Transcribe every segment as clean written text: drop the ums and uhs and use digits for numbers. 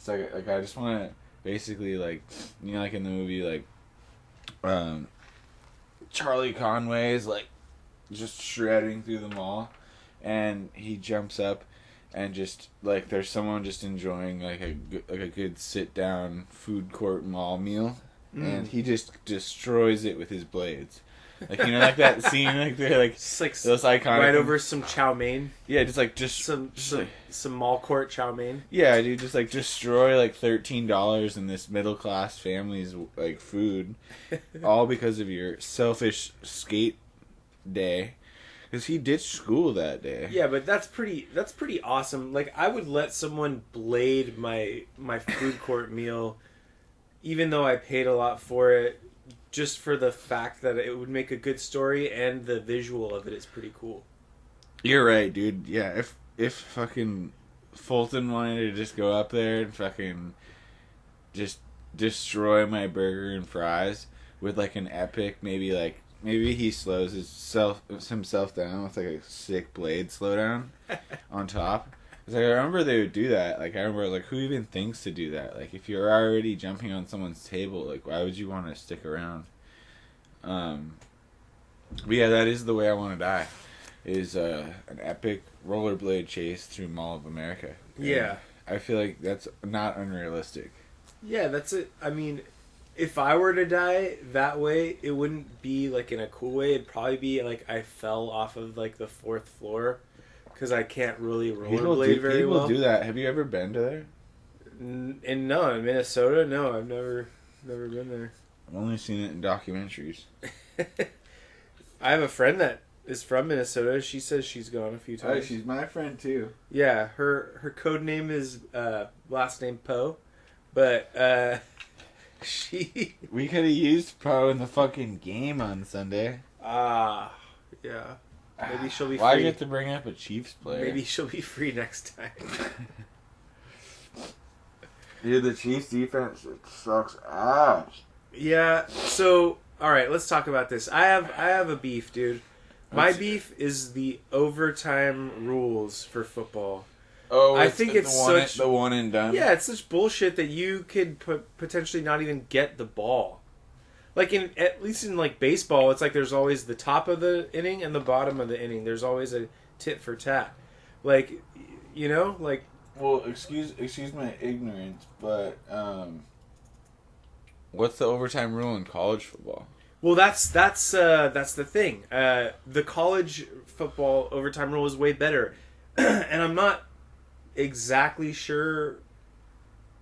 It's like I just want to basically like, you know, like in the movie like, Charlie Conway is like just shredding through the mall, and he jumps up, and just like there's someone just enjoying like a good sit down food court mall meal, and he just destroys it with his blades. Like, you know, like that scene, like they're like, Just like those iconic right over some chow mein. Yeah, just Some like, mall court chow mein. yeah, dude, just like destroy like $13 in this middle class family's like food, all because of your selfish skate day, because he ditched school that day. Yeah, but that's pretty awesome. Like, I would let someone blade my food court meal, even though I paid a lot for it, just for the fact that it would make a good story, and the visual of it is pretty cool. You're right, dude. Yeah, if fucking Fulton wanted to just go up there and fucking just destroy my burger and fries with like an epic, maybe he slows himself down with like a sick blade slowdown on top. Cause like, I remember they would do that. Like, I remember, like, who even thinks to do that? Like, if you're already jumping on someone's table, like, why would you want to stick around? But yeah, that is the way I want to die. Is an epic rollerblade chase through Mall of America. Yeah. And I feel like that's not unrealistic. Yeah, that's it. I mean, if I were to die that way, it wouldn't be like in a cool way. It'd probably be like I fell off of like the 4th floor, because I can't really rollerblade very well. People do that. Have you ever been to there? In Minnesota, no, I've never been there. I've only seen it in documentaries. I have a friend that is from Minnesota. She says she's gone a few times. Oh, she's my friend too. Yeah, her code name is last name Poe, but she. We could have used Poe in the fucking game on Sunday. Yeah. Maybe she'll be free. Why do you have to bring up a Chiefs player? Maybe she'll be free next time. Dude, the Chiefs defense sucks ass. Yeah, so alright, let's talk about this. I have a beef, dude. My beef is the overtime rules for football. Oh, I think it's such the one and done. Yeah, it's such bullshit that you could potentially not even get the ball. Like, at least in like baseball, it's like there's always the top of the inning and the bottom of the inning. There's always a tit for tat. Like, you know, like. Well, excuse my ignorance, but what's the overtime rule in college football? Well, that's the thing. The college football overtime rule is way better, and I'm not exactly sure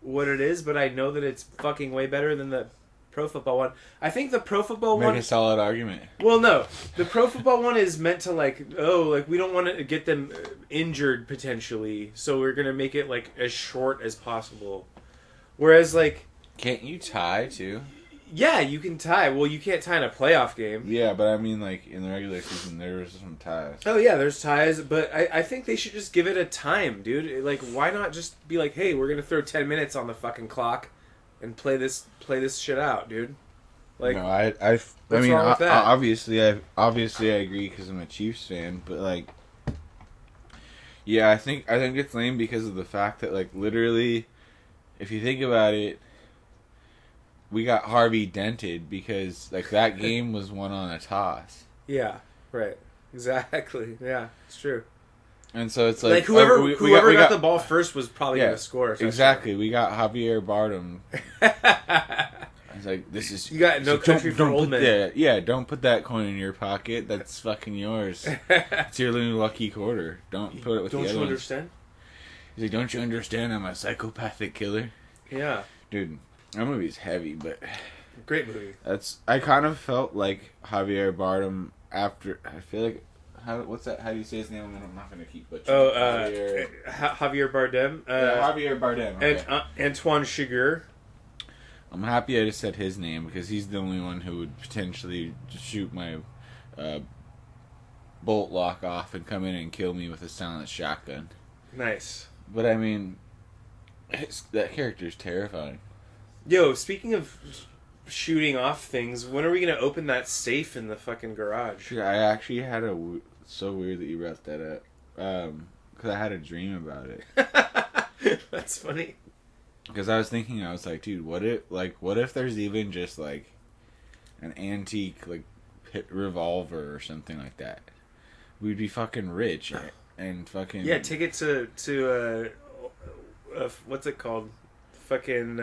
what it is, but I know that it's fucking way better than the pro football one. I think the pro football one... Make a solid argument. Well, no. The pro football one is meant to, like, we don't want to get them injured, potentially, so we're going to make it, like, as short as possible. Whereas, like... Can't you tie, too? Yeah, you can tie. Well, you can't tie in a playoff game. Yeah, but I mean, like, in the regular season, there's some ties. Oh, yeah, there's ties, but I think they should just give it a time, dude. Like, why not just be like, hey, we're going to throw 10 minutes on the fucking clock and play this shit out, dude? Like, no, I mean, wrong with that? obviously I agree because I'm a Chiefs fan, but like, yeah, I think it's lame because of the fact that, like, literally, if you think about it, we got Harvey dented because, like, that game was won on a toss. Yeah, right. Exactly. Yeah, it's true. And so it's like whoever got the ball first was probably going to score. Exactly. We got Javier Bardem. It's like, this is... You got No Country for Old Men. Don't put that coin in your pocket. That's fucking yours. It's your little lucky quarter. Don't put it with the other ones. Don't you understand? He's like, don't you understand I'm a psychopathic killer? Yeah. Dude, that movie's heavy, but... Great movie. I kind of felt like Javier Bardem after... I feel like... What's that? How do you say his name? I'm not going to keep butchering. Javier Bardem. Javier Bardem. Okay. And Antoine Chigurh. I'm happy I just said his name because he's the only one who would potentially shoot my bolt lock off and come in and kill me with a silent shotgun. Nice. But I mean, that character's terrifying. Yo, speaking of shooting off things, when are we going to open that safe in the fucking garage? I actually had so weird that you brought that up. Because I had a dream about it. That's funny. Because I was thinking, I was like, dude, what if there's even just like an antique like pit revolver or something like that? We'd be fucking rich and fucking Yeah, take it to what's it called? Fucking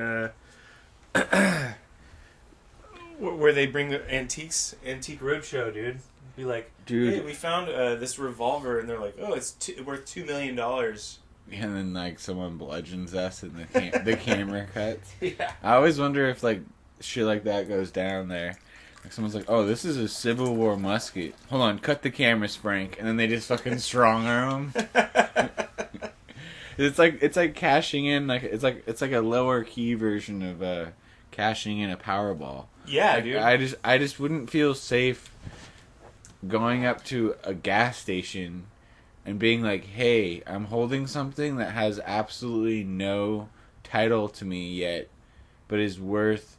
where they bring the antique roadshow, dude. Be like, dude. Hey, we found this revolver, and they're like, oh, it's worth $2 million. And then like someone bludgeons us and the camera cuts. Yeah. I always wonder if like shit like that goes down there. Like someone's like, "Oh, this is a Civil War musket. Hold on, cut the cameras, Frank," and then they just fucking strong arm them. It's like cashing in it's like a lower key version of cashing in a Powerball. Yeah, like, dude. I just wouldn't feel safe going up to a gas station and being like, "Hey, I'm holding something that has absolutely no title to me yet, but is worth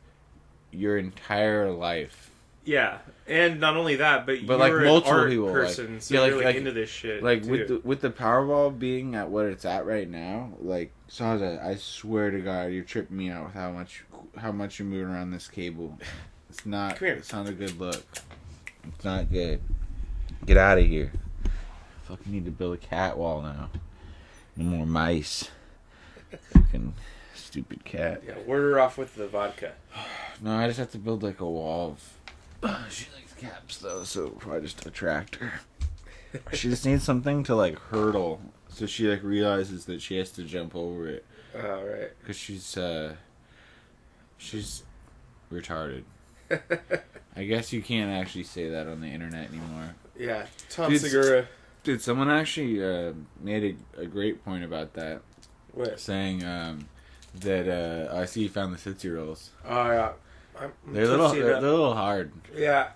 your entire life." Yeah, and not only that, but you're like multiple an art people, person, so yeah, you're really into this shit. Like too. with the Powerball being at what it's at right now, like Saza, I swear to God, you're tripping me out with how much you're moving around this cable. It's not. Come here. It's not a good look. It's not good. Get out of here. Fucking need to build a cat wall now. No more mice. Fucking stupid cat. Yeah, word her off with the vodka. No, I just have to build like a wall of. She likes cats though, so I just attract her. She just needs something to like hurdle, so she like realizes that she has to jump over it. Oh, right. Because she's retarded. I guess you can't actually say that on the internet anymore. Yeah, Tom Segura. Dude, someone actually made a great point about that. What? Saying that I see you found the Tootsie Rolls. Oh, yeah. They're a little hard. Yeah.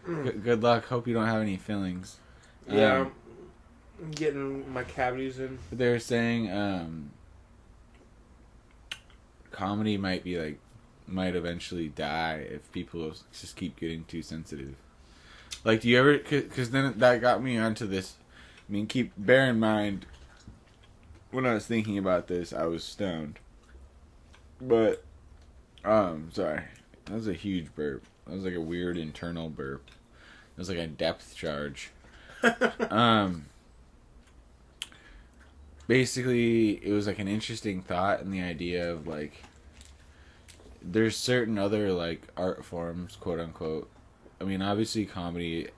Good luck. Hope you don't have any fillings. Yeah, I'm getting my cavities in. But they were saying comedy might eventually die if people just keep getting too sensitive. Like, do you ever? Because then that got me onto this. I mean, bear in mind, when I was thinking about this, I was stoned. But, sorry, that was a huge burp. That was like a weird internal burp. It was like a depth charge. Basically, it was like an interesting thought and the idea of like, there's certain other like art forms, quote unquote. I mean, obviously comedy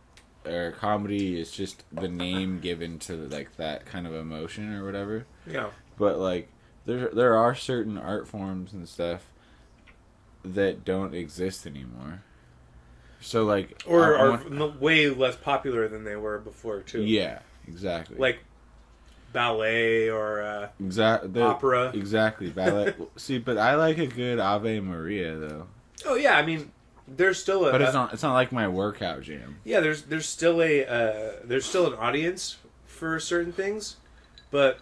is just the name given to like that kind of emotion or whatever. Yeah. But like, there are certain art forms and stuff that don't exist anymore. So like, or are way less popular than they were before too. Yeah, exactly. Like ballet or opera. Exactly, ballet. See, but I like a good Ave Maria though. Oh yeah, I mean, there's still a. But it's not like my workout jam. Yeah, there's still an audience for certain things, but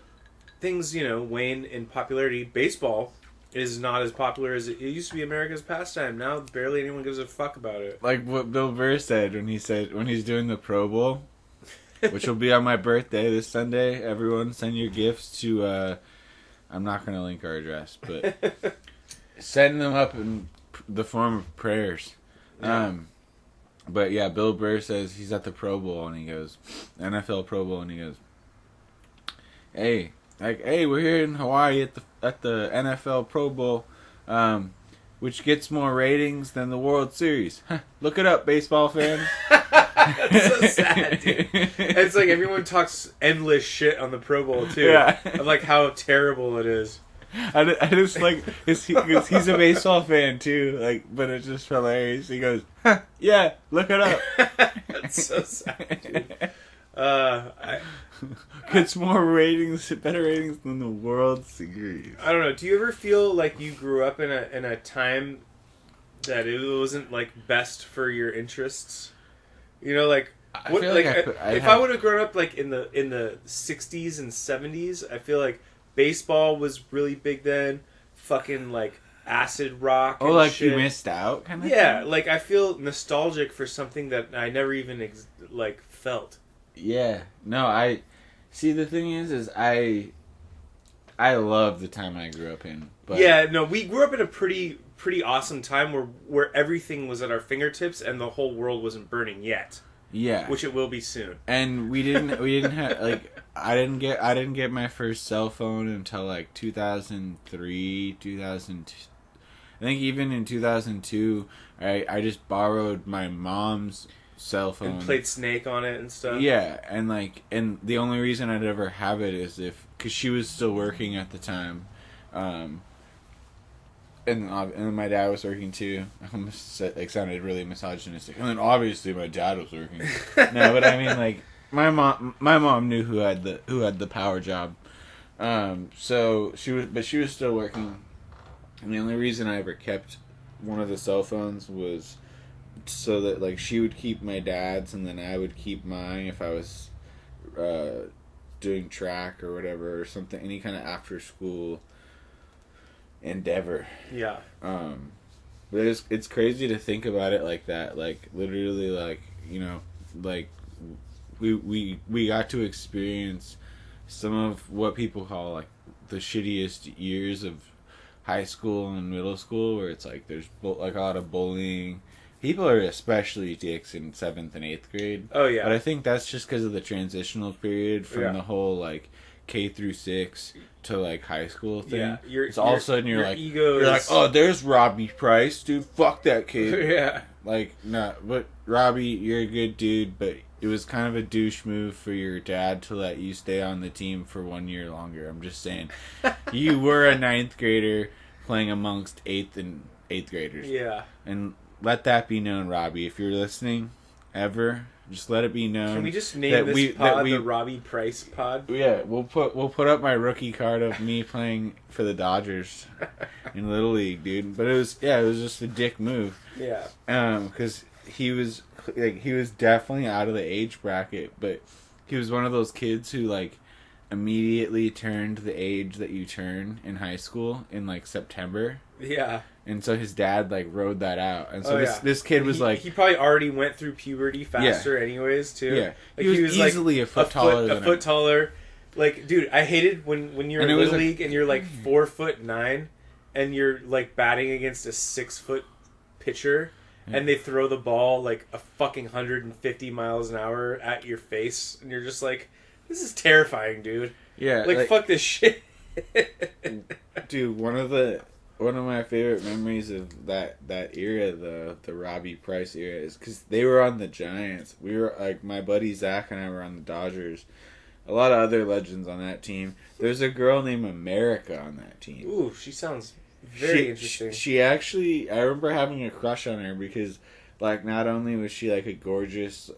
things wane in popularity. Baseball is not as popular as it used to be. America's pastime. Now barely anyone gives a fuck about it. Like what Bill Burr said when he's doing the Pro Bowl, which will be on my birthday this Sunday. Everyone send your gifts to. I'm not going to link our address, but send them up in the form of prayers. Yeah. But yeah, Bill Burr says he's at the Pro Bowl and he goes, NFL Pro Bowl, and he goes, hey, we're here in Hawaii at the NFL Pro Bowl, which gets more ratings than the World Series. Look it up, baseball fans. That's so sad, dude. It's like everyone talks endless shit on the Pro Bowl too. Yeah. Of like how terrible it is. I just like he's a baseball fan too, like, but it's just hilarious. He goes, yeah, look it up. That's so sad, dude. Gets better ratings than the World Series. I don't know. Do you ever feel like you grew up in a time that it wasn't like best for your interests? Like what? I feel like if I would have grown up like in the 60s and 70s, I feel like baseball was really big then. Fucking like acid rock. Oh, and like shit. you missed out, kind of. Yeah, thing? like I feel nostalgic for something that I never even felt. Yeah. No, I see. The thing is I I love the time I grew up in. But Yeah, no, we grew up in a pretty awesome time where everything was at our fingertips and the whole world wasn't burning yet, yeah, which it will be soon. and we didn't have like I didn't get my first cell phone until like 2003, 2002. I think even in 2002, I just borrowed my mom's cell phone And played Snake on it and stuff. Yeah, and the only reason I'd ever have it is because she was still working at the time, and my dad was working too. I almost sounded really misogynistic. And then obviously my dad was working. No, but I mean like my mom knew who had the power job. So she was still working, and the only reason I ever kept one of the cell phones was so that like she would keep my dad's and then I would keep mine if I was doing track or whatever or something, any kind of after school endeavor. Yeah. But it's crazy to think about it like that. Like literally, like like we got to experience some of what people call like the shittiest years of high school and middle school, where it's like there's like a lot of bullying. People are especially dicks in 7th and 8th grade. Oh yeah. But I think that's just because of the transitional period from Yeah. the whole like K through 6 to like high school thing. Yeah. It's all of a sudden your like ego you're like, is- oh, there's Robbie Price, dude. Fuck that kid. yeah. Like, no, but Robbie, you're a good dude, but it was kind of a douche move for your dad to let you stay on the team for 1 year longer. I'm just saying, you were a 9th grader playing amongst 8th graders, Yeah. and let that be known, Robbie. If you're listening, ever, just let it be known. Can we just name that this that pod the Robbie Price pod? Yeah, we'll put up my rookie card of me playing for the Dodgers in Little League, dude. But it was just a dick move. Yeah. Because he was definitely out of the age bracket, but he was one of those kids who like immediately turned the age that you turn in high school in like September. Yeah. And so his dad like rode that out, and so Oh, this yeah. this kid was he, like he probably already went through puberty faster, anyways. Too. Yeah. Like, He was like, easily a foot taller than a foot him. taller. Like, dude, I hated when you're And in it was Little a- League and you're like 4'9", and you're like batting against a 6-foot pitcher, and they throw the ball like a fucking 150 miles an hour at your face, and you're just like, this is terrifying, dude. yeah, Like fuck this shit. dude. One of my favorite memories of that era, the Robbie Price era, is because they were on the Giants. We were like my buddy Zach and I were on the Dodgers. A lot of other legends on that team. There's a girl named America on that team. Ooh, she sounds very interesting. She actually, I remember having a crush on her because, like, not only was she like a gorgeous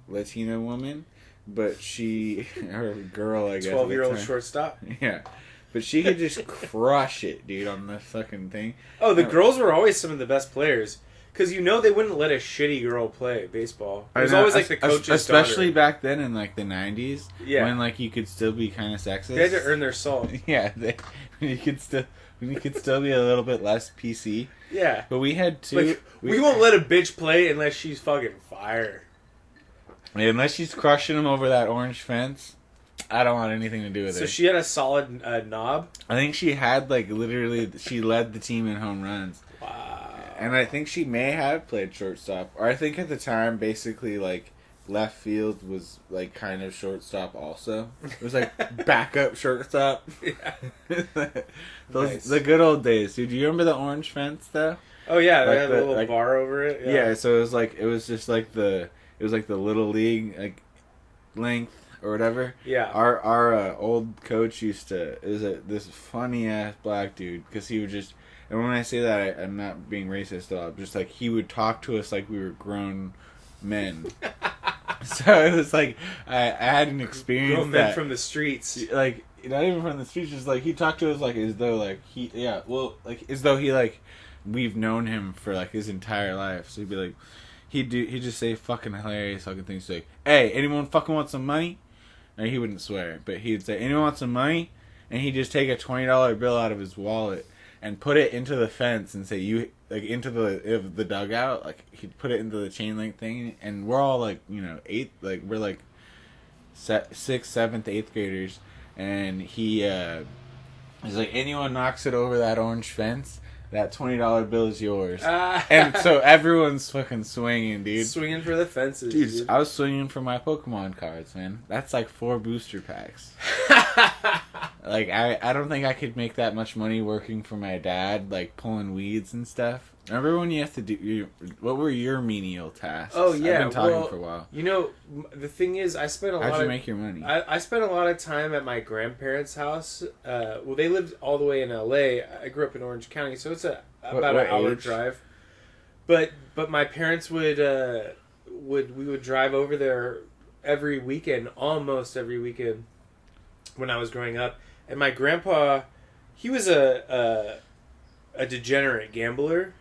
Latina woman, but her girl, I guess, 12-year-old at the time. shortstop. Yeah. But she could just crush it, dude, on the fucking thing. Oh, the girls were always some of the best players. Because they wouldn't let a shitty girl play baseball. It was always like the coach's especially daughter. back then in like the 90s, Yeah. when like you could still be kind of sexist. They had to earn their salt. Yeah, you could still be a little bit less PC. Yeah. But we had two. Like, we won't let a bitch play unless she's fucking fire. Unless she's crushing them over that orange fence, I don't want anything to do with So her. she had a solid knob. I think she had like literally, she led the team in home runs. Wow. And I think she may have played shortstop. Or I think at the time, basically, like, left field was, like, kind of shortstop also. It was, like, backup shortstop. Yeah. Those Nice. The good old days, dude. Do you remember the orange fence, though? Oh yeah, they Like had the- a little like- bar over it. Yeah, so it was just, like, the little league, like, length or whatever. Yeah. Our old coach used to, this funny-ass black dude, because he would just... And when I say that, I'm not being racist at all. Just like he would talk to us like we were grown men. So it was like I had an experience Grown men that, from the streets. like, not even from the streets. Just like he talked to us like as though like as though he like we've known him for like his entire life. So he'd be like, he'd just say fucking hilarious fucking things like, "Hey, anyone fucking want some money?" And he wouldn't swear, but he'd say, "Anyone want some money?" And he'd just take a $20 bill out of his wallet and put it into the fence and say, "You," like, into the dugout. Like, he'd put it into the chain link thing, and we're all like, 8th, like, we're like 6th, 7th, 8th graders, and he's like, anyone knocks it over that orange fence, that $20 bill is yours. And so everyone's fucking swinging, dude. Swinging for the fences, Dude, I was swinging for my Pokemon cards, man. That's like 4 booster packs. Like, I don't think I could make that much money working for my dad, like, pulling weeds and stuff. Remember when you have to do... what were your menial tasks? Oh, yeah. I've been talking for a while. You know, the thing is, I spent a lot of... How'd you make your money? I spent a lot of time at my grandparents' house. Well, they lived all the way in L.A. I grew up in Orange County, so it's about an hour drive. But my parents we would drive over there every weekend, almost every weekend, when I was growing up. And my grandpa, he was a degenerate gambler.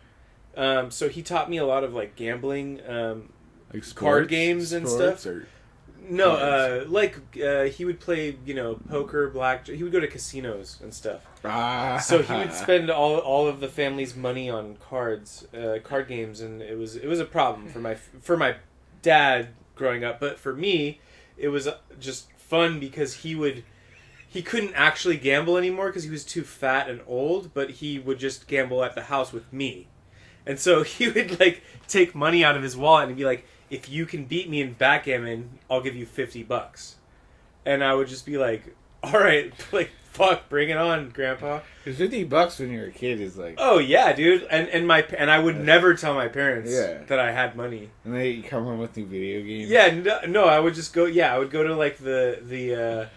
So he taught me a lot of like gambling, Like sports, card games and stuff. Or No, he would play, poker, blackjack. He would go to casinos and stuff. So he would spend all of the family's money on card games, and it was a problem for my dad growing up. But for me, it was just fun because he couldn't actually gamble anymore because he was too fat and old. But he would just gamble at the house with me, and so he would like take money out of his wallet and be like, if you can beat me in backgammon, I'll give you $50. And I would just be like, all right, like, fuck, bring it on, Grandpa. Because $50 when you're a kid is like... Oh, yeah, dude. And I would never tell my parents that I had money. And they come home with new video games? Yeah, no, I would just go, I would go to, like, the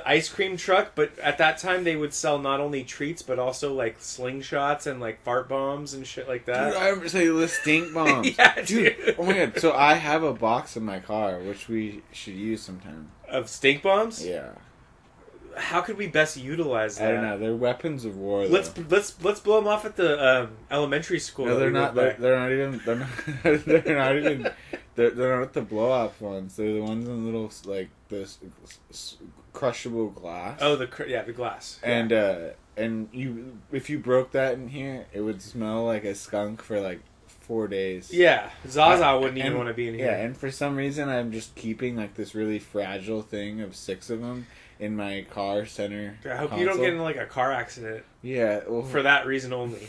ice cream truck, but at that time they would sell not only treats, but also, like, slingshots and, like, fart bombs and shit like that. Dude, I remember saying the stink bombs. Yeah, dude. Oh my god, so I have a box in my car, which we should use sometime. Of stink bombs? Yeah. How could we best utilize that? I don't know, they're weapons of war, though. Let's blow them off at the elementary school. No, they're not even they're not the blow up ones. They're the ones in little, like, this crushable glass. Oh, the glass. And if you broke that in here, it would smell like a skunk for like 4 days. Yeah, Zaza wouldn't even want to be in here. Yeah, and for some reason I'm just keeping like this really fragile thing of 6 of them in my car center. I hope you don't get in like a car accident. Yeah, well, for that reason only.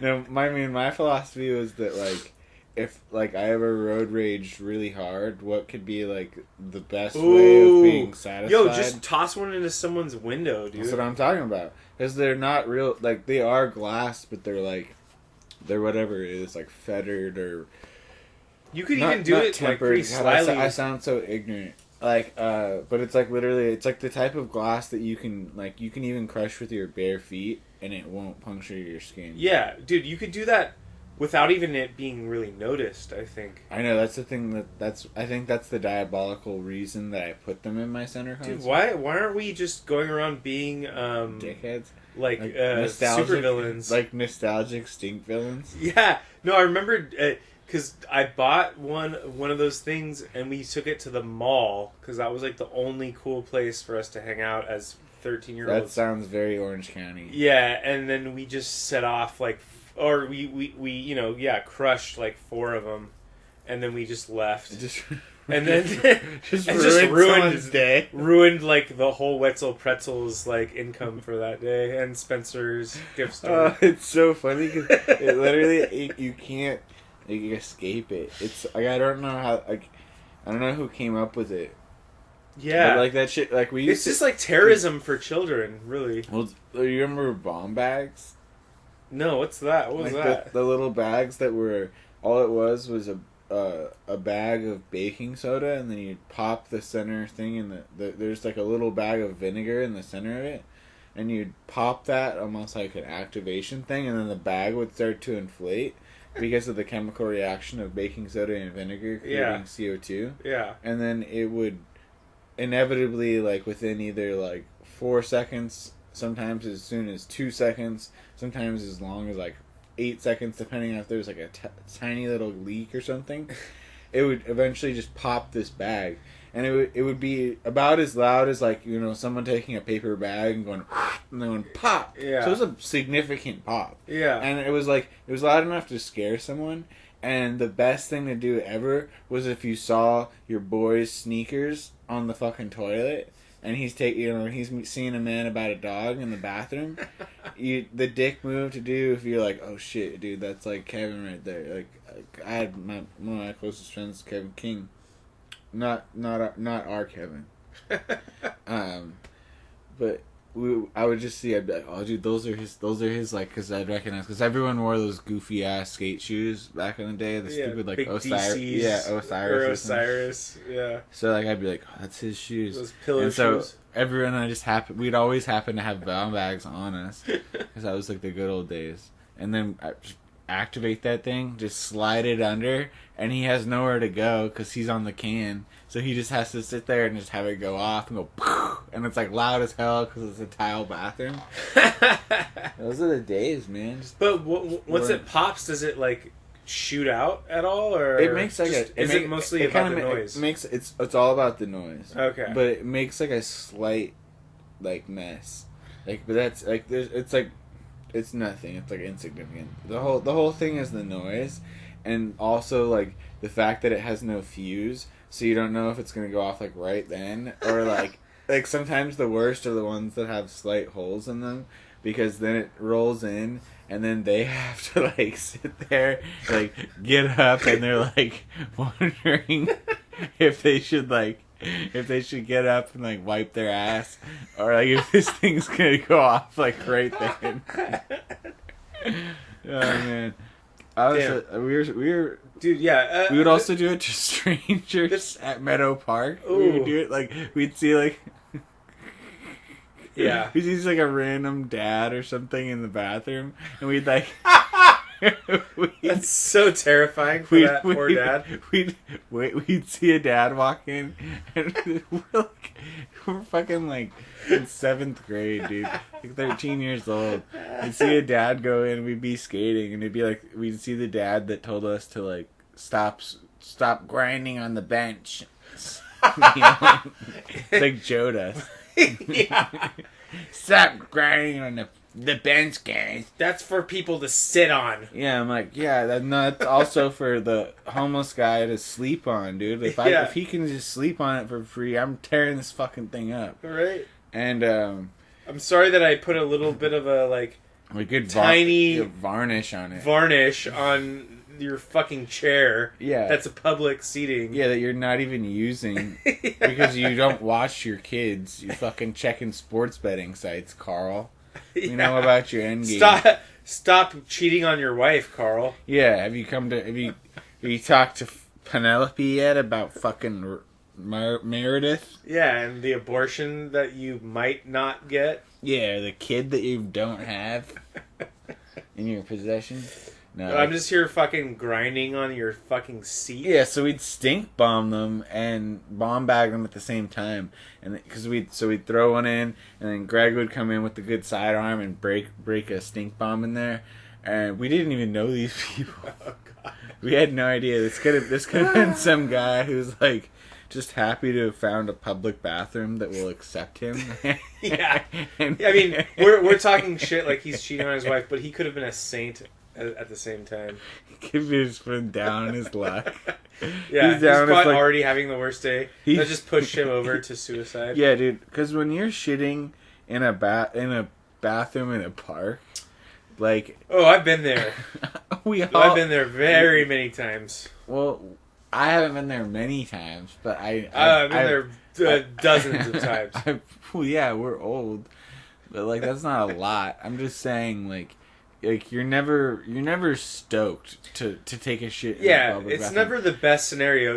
No, my philosophy was that, like, if, like, I ever road raged really hard, what could be, like, the best way of being satisfied? Yo, just toss one into someone's window, dude. That's what I'm talking about. Because they're not real, like, they are glass, but they're, like, they're whatever it is, like, fettered or... You could even do it, like, pretty slyly. I sound so ignorant. Like, but it's, like, literally, it's, like, the type of glass that you can even crush with your bare feet, and it won't puncture your skin. Yeah, dude, you could do that without even it being really noticed, I think. I know, that's the thing I think that's the diabolical reason that I put them in my center console. Dude, why aren't we just going around being, dickheads? Like super villains. Like nostalgic stink villains? Yeah. No, I remember, because I bought one of those things, and we took it to the mall, because that was, like, the only cool place for us to hang out as 13-year-olds. That sounds very Orange County. Yeah, and then we just set off, like, or we crushed, like, 4 of them, and then we just left. And then just ruined someone's day. Ruined, like, the whole Wetzel Pretzels, like, income for that day, and Spencer's gift store. It's so funny, because it literally, you can't escape it. It's, like, I don't know how, like, I don't know who came up with it. Yeah. But, like, that shit, like, we used It's just, like, terrorism for children, really. Well, you remember bomb bags? No, what's that? What was like that? The little bags that were, all it was a bag of baking soda, and then you'd pop the center thing in there's like a little bag of vinegar in the center of it, and you'd pop that almost like an activation thing, and then the bag would start to inflate because of the chemical reaction of baking soda and vinegar creating CO2. Yeah. And then it would inevitably, like, within either like 4 seconds, sometimes as soon as 2 seconds, sometimes as long as like 8 seconds, depending on if there's like a tiny little leak or something, it would eventually just pop this bag, and it would be about as loud as, like, you know, someone taking a paper bag and going and then going pop. Yeah. So it was a significant pop. Yeah. And it was loud enough to scare someone, And the best thing to do ever was if you saw your boy's sneakers on the fucking toilet, and he's seeing a man about a dog in the bathroom. The dick move to do if you're like, oh shit, dude, that's like Kevin right there. Like I had one of my closest friends, Kevin King, not our Kevin, but. I would just see. I'd be like, "Oh, dude, those are his." Like, because I'd recognize, because everyone wore those goofy ass skate shoes back in the day. The stupid like Osiris, Osiris, yeah. So like, I'd be like, "Oh, that's his shoes." Those pillar shoes. So everyone, we'd always happen to have brown bags on us, because that was like the good old days. And then I just activate that thing, just slide it under, and he has nowhere to go because he's on the can. So he just has to sit there and just have it go off and go, poof, and it's like loud as hell because it's a tile bathroom. Those are the days, man. But once it pops, does it like shoot out at all, or it makes like it mostly about the noise? It's all about the noise. Okay, but it makes like a slight like mess, like but that's like it's nothing. It's like insignificant. The whole thing is the noise, and also like the fact that it has no fuse. So you don't know if it's gonna go off like right then or like sometimes the worst are the ones that have slight holes in them, because then it rolls in and then they have to like sit there, like get up, and they're like wondering if they should get up and like wipe their ass, or like if this thing's gonna go off like right then. Oh man. We were dude, yeah. We would also do it to strangers at Meadow Park. Ooh. We would do it like we'd see like yeah, we'd see like a random dad or something in the bathroom, and we'd like that's so terrifying for that poor dad. We'd see a dad walk in, and we're fucking like in 7th grade, dude, like 13 years old. We'd see a dad go in, we'd be skating, and it'd be like we'd see the dad that told us to like stop grinding on the bench. You know? Like Joe does. Yeah. Stop grinding on the bench, guys. That's for people to sit on. Yeah, I'm like, yeah, that's also for the homeless guy to sleep on, dude. If he can just sleep on it for free, I'm tearing this fucking thing up. Right. And I'm sorry that I put a little bit of a good tiny varnish on it. Varnish on your fucking chair. Yeah. That's a public seating. Yeah, that you're not even using because you don't watch your kids. You fucking checking sports betting sites, Carl. Yeah. You know about your end game. Stop cheating on your wife, Carl. Yeah, have you talked to Penelope yet about fucking Meredith? Yeah, and the abortion that you might not get. Yeah, the kid that you don't have in your possession. No, I'm just here fucking grinding on your fucking seat. Yeah, so we'd stink bomb them and bomb bag them at the same time, and because we'd throw one in, and then Greg would come in with the good sidearm and break a stink bomb in there, and we didn't even know these people. Oh God, we had no idea. This could have been some guy who's like just happy to have found a public bathroom that will accept him. Yeah, I mean we're talking shit like he's cheating on his wife, but he could have been a saint. At the same time, he could have just been down on his luck. Yeah, he's probably already having the worst day. That just pushed him over to suicide. Yeah, dude. Because when you're shitting in a bathroom in a park, like I've been there. I've been there very many times. Well, I haven't been there many times, but I've been there dozens of times. Well, yeah, we're old, but like that's not a lot. I'm just saying, like you're never stoked to take a shit. Yeah, it's never the best scenario.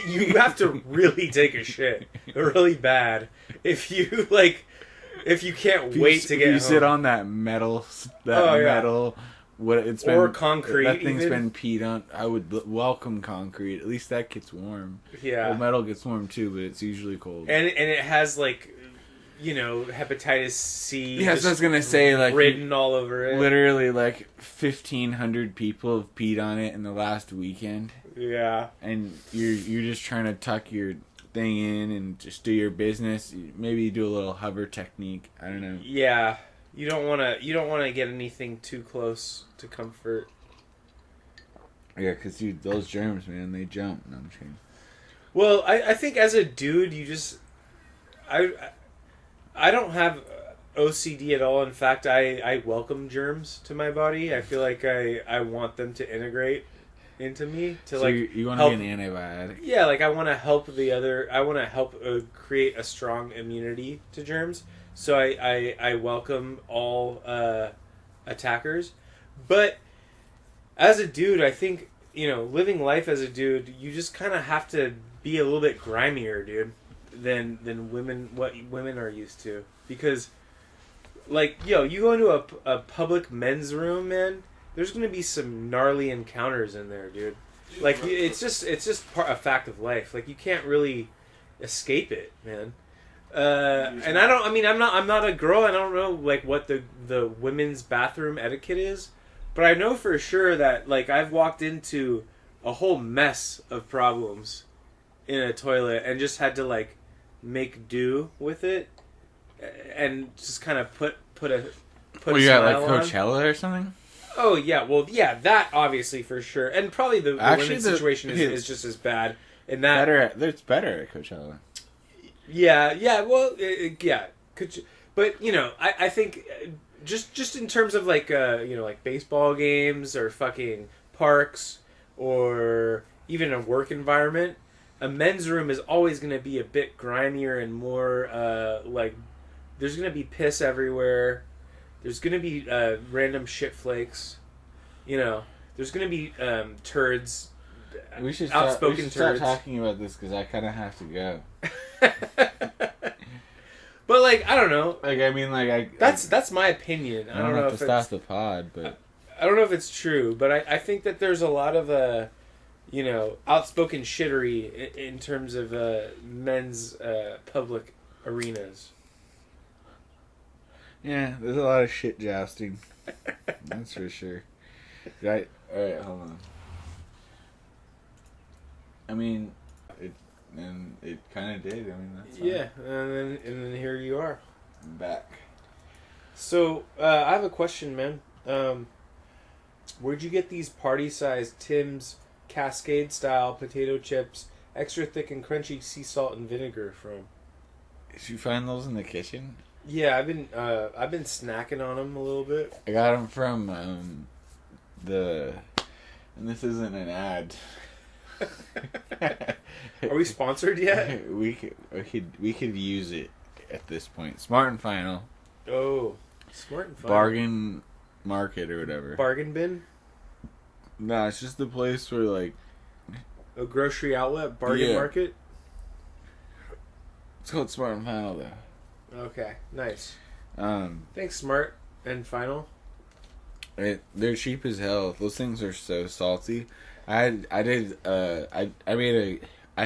You have to really take a shit really bad if you can't wait to get home. You sit on that metal. It's been, or concrete. That thing's been peed on. I would welcome concrete. At least that gets warm. Yeah, well, metal gets warm too, but it's usually cold. And it has hepatitis C. Yeah, so I was gonna say written all over it. Literally, 1,500 people have peed on it in the last weekend. Yeah, and you're just trying to tuck your thing in and just do your business. Maybe you do a little hover technique. I don't know. Yeah, you don't want to get anything too close to comfort. Yeah, because dude, those germs, man, they jump. No, I'm just kidding. Well, I think as a dude, you just I I don't have OCD at all. In fact, I welcome germs to my body. I feel like I want them to integrate into me to So like you want to help. be an antibiotic? Yeah, like I want to help the other. I want to help create a strong immunity to germs. So I welcome all attackers, but as a dude, I think living life as a dude, you just kind of have to be a little bit grimier, dude, than women. What women are used to, because like you go into a public men's room, man. There's gonna be some gnarly encounters in there, dude. Like it's just a fact of life. Like you can't really escape it, man. And I don't. I mean, I'm not a girl. I don't know like what the women's bathroom etiquette is, but I know for sure that like I've walked into a whole mess of problems in a toilet and just had to like make do with it and just kind of put a Well, you got like smile on. Coachella or something? Oh yeah, well yeah, that obviously for sure, and probably the Actually, women's the- situation is just as bad. And that It's better at Coachella. yeah, well yeah, could you, but I think just in terms of like like baseball games or fucking parks or even a work environment, a men's room is always going to be a bit grimier and more like there's going to be piss everywhere. There's going to be random shit flakes. There's going to be turds. We should Outspoken start turds. talking about this because I kind of have to go. But like I don't know. Like I mean, like That's my opinion. I don't know have if to stop the pod, but I don't know if it's true, but I think that there's a lot of outspoken shittery in terms of men's public arenas. yeah, there's a lot of shit jousting. That's for sure. Right? All right, hold on. I mean, it kind of did. I mean, that's fine. Yeah, and then here you are. I'm back. So I have a question, man. Where'd you get these party-sized Tim's Cascade style potato chips, extra thick and crunchy sea salt and vinegar from? Did you find those in the kitchen? Yeah, I've been snacking on them a little bit. I got them from and this isn't an ad. Are we sponsored yet? we could use it at this point. Smart and Final. Oh, smart and fun. Bargain Market or whatever. Bargain bin? No, it's just the place where like A grocery outlet? Bargain Yeah. market? it's called Smart and Final though. Okay, nice. Um, Thanks, Smart and Final. they're cheap as hell. Those things are so salty. I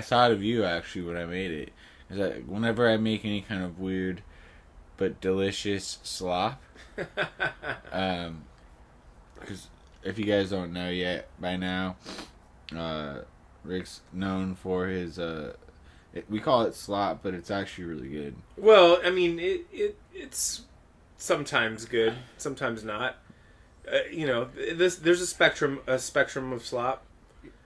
thought of you actually when I made it. Is that whenever I make any kind of weird but delicious slop, because if you guys don't know yet by now, Rick's known for his we call it slop, but it's actually really good. Well, I mean, it's sometimes good, sometimes not. There's a spectrum of slop.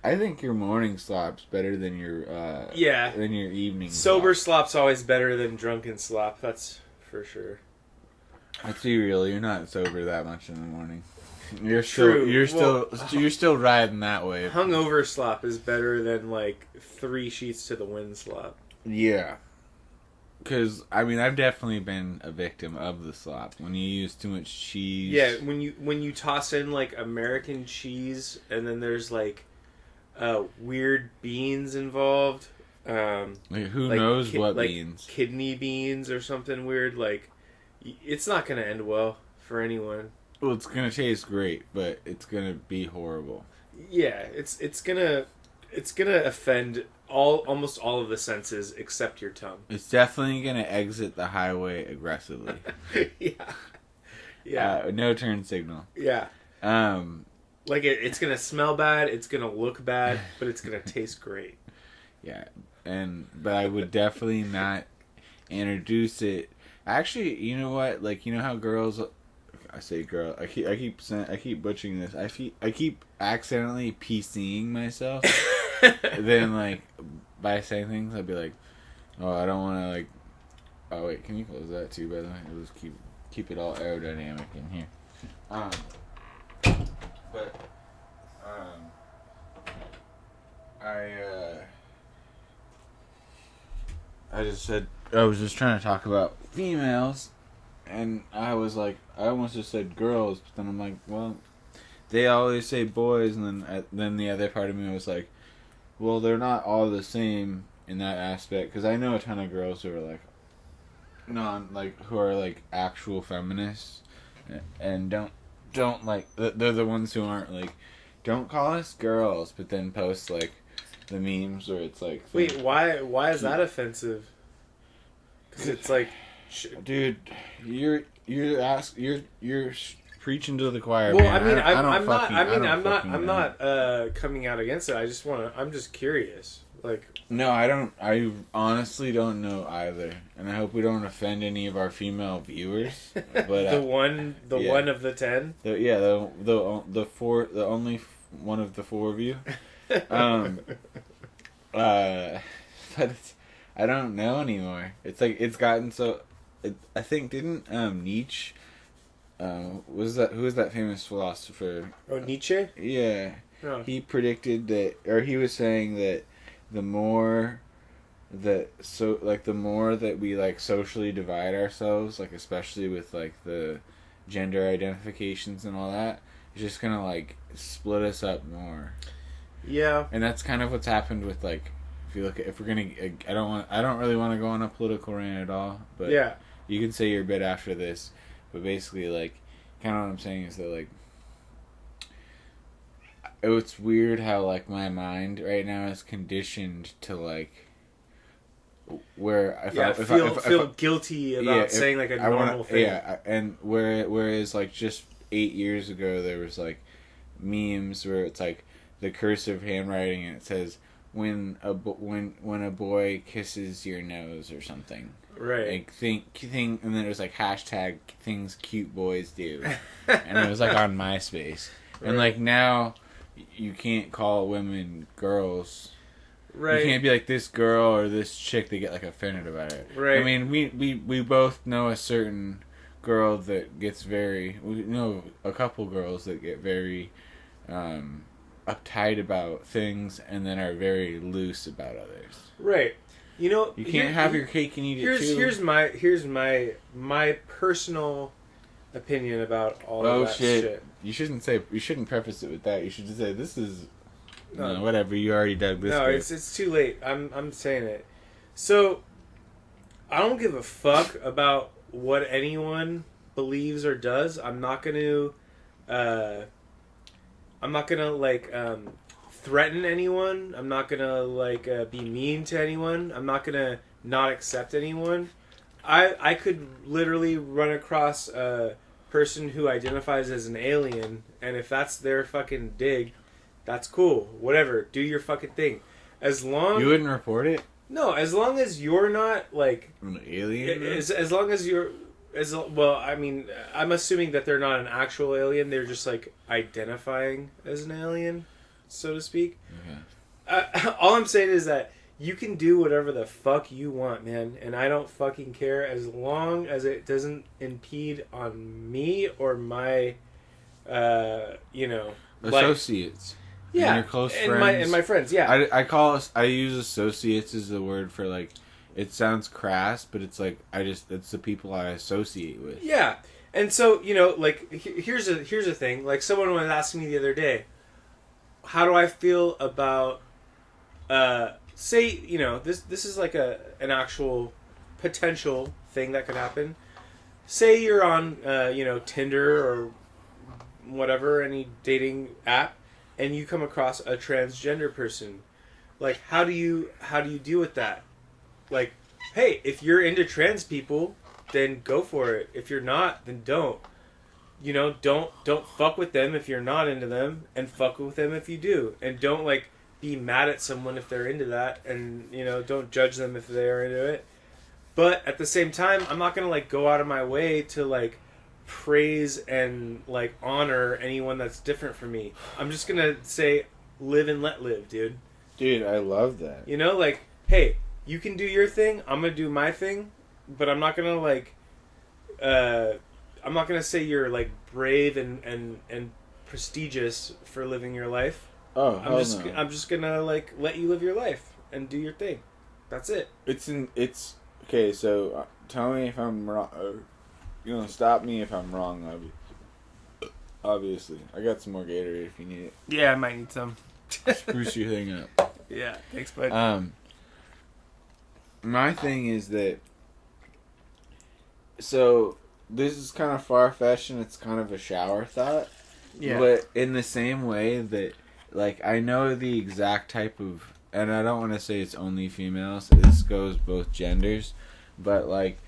I think your morning slop's better than your than your evening. Sober slop. slop's always better than drunken slop. That's for sure. Let's be real. You're not sober that much in the morning. You're True. you're still riding that wave. Hungover slop is better than like 3 sheets to the wind slop. Yeah. Because I mean, I've definitely been a victim of the slop when you use too much cheese. Yeah, when you toss in like American cheese and then there's like weird beans involved. Like, who Like knows what beans? Kidney beans or something weird. Like, it's not going to end well for anyone. Well, it's gonna taste great, but it's gonna be horrible. Yeah, it's gonna offend almost all of the senses except your tongue. It's definitely gonna exit the highway aggressively. Yeah. No turn signal. Yeah. Like it's gonna smell bad. It's gonna look bad, but it's gonna taste great. Yeah, but I would definitely not introduce it. Actually, you know what? Like, you know how girls, I say girl. I keep butchering this. I keep accidentally PCing myself. Then like by saying things, I'd be like, oh, I don't want to like. Oh wait, can you close that too? By the way, I'll just keep it all aerodynamic in here. But I just said I was just trying to talk about females, and I was like, I almost just said girls, but then I'm like, well, they always say boys, and then the other part of me was like, well, they're not all the same in that aspect, because I know a ton of girls who are like who are like actual feminists, and don't like they're the ones who aren't like, don't call us girls, but then post like the memes where it's like, wait, why is that offensive? Because it's like, dude, you're preaching to the choir. well, man. I'm not coming out against it. I'm just curious. Like, no, I don't. I honestly don't know either, and I hope we don't offend any of our female viewers. But the one of the 10. The only one of the 4 of you. But I don't know anymore. It's like it's gotten so. I think didn't Nietzsche. Who was that famous philosopher? Oh, Nietzsche. Yeah, Oh. he predicted that, or he was saying that the more that we like socially divide ourselves, like especially with like the gender identifications and all that, it's just gonna like split us up more. Yeah, and that's kind of what's happened with like, if we're gonna, I don't really want to go on a political rant at all, but yeah, you can say your bit after this, but basically like, kind of what I'm saying is that like, it's weird how like my mind right now is conditioned to like, where I feel guilty about saying like a normal thing. Yeah, and whereas like just 8 years ago there was like memes where it's like the cursive handwriting and it says when a boy kisses your nose or something. Right. Like thing, and then it was like hashtag things cute boys do, and it was like on MySpace, right. And like now you can't call women girls. Right. You can't be like this girl or this chick. They get like offended about it. Right. I mean, we both know a certain girl that gets very. We know a couple girls that get very uptight about things and then are very loose about others. Right. You know, you can't have your cake and eat it too. Here's my personal opinion about all of that shit. You shouldn't preface it with that. You should just say this is. No, whatever. You already dug this. No, it's too late. I'm saying it. So, I don't give a fuck about what anyone believes or does. I'm not gonna like threaten anyone. I'm not gonna like be mean to anyone. I'm not gonna not accept anyone. I could literally run across a person who identifies as an alien, and if that's their fucking dig, that's cool. Whatever. Do your fucking thing. As long... You wouldn't report it? No, as long as you're not, like... An alien? As long as you're... Well, I mean, I'm assuming that they're not an actual alien. They're just, like, identifying as an alien, so to speak. Okay. All I'm saying is that you can do whatever the fuck you want, man. And I don't fucking care as long as it doesn't impede on me or my, associates. Yeah, and your close friends. And my friends, yeah. I use associates as the word for, like, it sounds crass, but it's like, it's the people I associate with. Yeah. And so, like, here's a thing. Like, someone was asking me the other day, how do I feel about, say, this is like an actual potential thing that could happen. Say you're on, Tinder or whatever, any dating app, and you come across a transgender person. Like, how do you deal with that? Like, hey, if you're into trans people, then go for it. If you're not, then don't. Don't fuck with them if you're not into them, and fuck with them if you do. And don't, like, be mad at someone if they're into that, and, don't judge them if they're into it. But at the same time, I'm not going to, like, go out of my way to, like, praise and like honor anyone that's different from me. I'm just gonna say live and let live, dude. Dude, I love that. You know, like, hey, you can do your thing, I'm gonna do my thing, but I'm not gonna like I'm not gonna say you're like brave and prestigious for living your life. Oh, I'm just gonna like let you live your life and do your thing. That's it. It's okay. So tell me if I'm wrong. You know, stop me if I'm wrong. Obviously, I got some more Gatorade if you need it. Yeah, I might need some. Spruce your thing up. Yeah, thanks, bud. My thing is that. So this is kind of far-fetched and it's kind of a shower thought. Yeah. But in the same way that, like, I know the exact type of, and I don't want to say it's only females. This goes both genders, but like,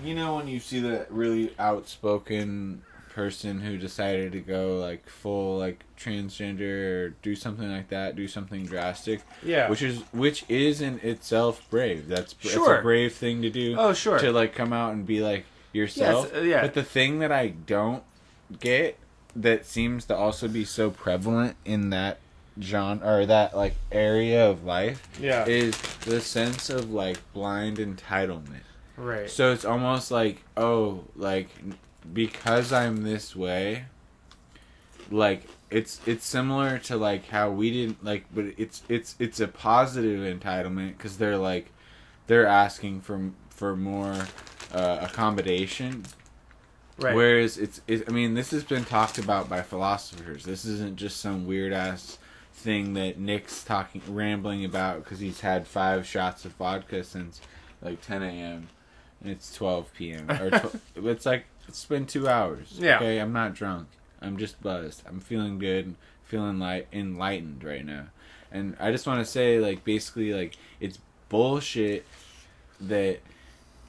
you know, when you see that really outspoken person who decided to go like full like transgender or do something like that, do something drastic. Yeah. Which is in itself brave. That's Sure. a brave thing to do. Oh, sure. To like come out and be like yourself. Yes, yeah. But the thing that I don't get that seems to also be so prevalent in that genre or that like area of life Yeah. is the sense of like blind entitlement. Right. So it's almost like, oh, like because I'm this way, like it's similar to like how we didn't like, but it's a positive entitlement because they're asking for more accommodation. Right. Whereas I mean, this has been talked about by philosophers. This isn't just some weird ass thing that Nick's rambling about because he's had 5 shots of vodka since like 10 a.m. and it's 12 p.m. It's like it's been 2 hours. Yeah. Okay, I'm not drunk. I'm just buzzed. I'm feeling good. Feeling enlightened right now. And I just want to say, like, basically, like, it's bullshit that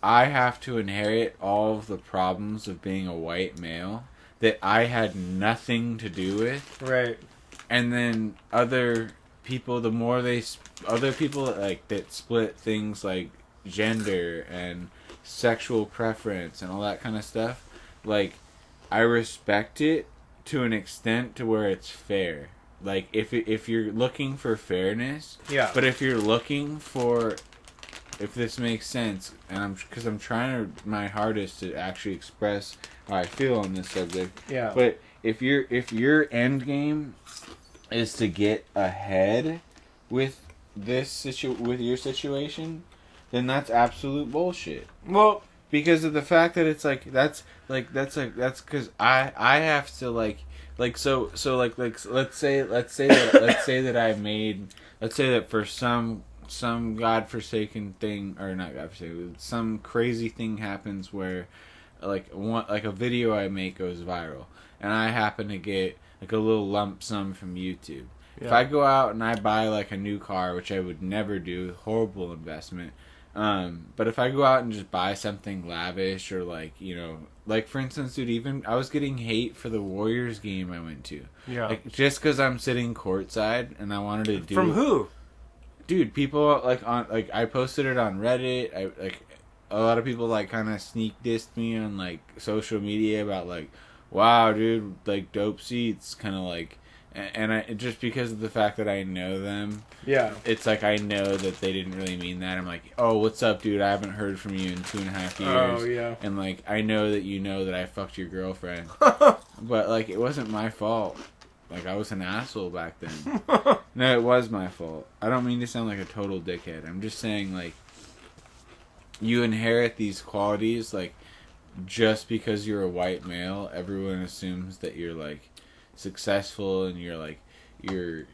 I have to inherit all of the problems of being a white male that I had nothing to do with. Right. And then other people, other people like that split things like gender and sexual preference and all that kind of stuff, like, I respect it to an extent to where it's fair. Like, if you're looking for fairness, Yeah. but if you're looking for, if this makes sense, and because I'm trying my hardest to actually express how I feel on this subject. Yeah. But if your end game is to get ahead with with your situation, then that's absolute bullshit. Well, Because of the fact that it's like that's because I have to like so let's say that I made, let's say that for some godforsaken thing, or not godforsaken, some crazy thing happens where like a video I make goes viral and I happen to get like a little lump sum from YouTube. Yeah. If I go out and I buy like a new car, which I would never do, horrible investment. But if I go out and just buy something lavish or like, you know, like for instance, dude, even I was getting hate for the Warriors game I went to. Yeah. Like just because I'm sitting courtside and I wanted to do. from who? Dude, people like I posted it on Reddit. I like a lot of people like kind of sneak dissed me on like social media about like, wow, dude, like dope seats, kind of like. And I just because of the fact that I know them, Yeah. it's like I know that they didn't really mean that. I'm like, oh, what's up, dude? I haven't heard from you in 2.5 years. Oh, yeah. And like, I know that you know that I fucked your girlfriend, but like, it wasn't my fault. Like, I was an asshole back then. No, it was my fault. I don't mean to sound like a total dickhead. I'm just saying, like, you inherit these qualities, like, just because you're a white male, everyone assumes that you're like successful and you're like you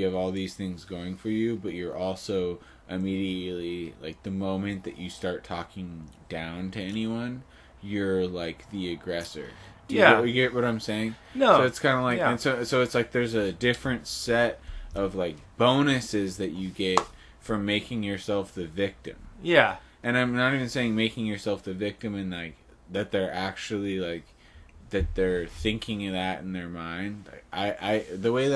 have all these things going for you, but you're also immediately like the moment that you start talking down to anyone, you're like the aggressor. Do you get what I'm saying? No. So it's kind of like, Yeah. and so it's like there's a different set of like bonuses that you get from making yourself the victim. Yeah. And I'm not even saying making yourself the victim and like that they're actually like that they're thinking of that in their mind. The way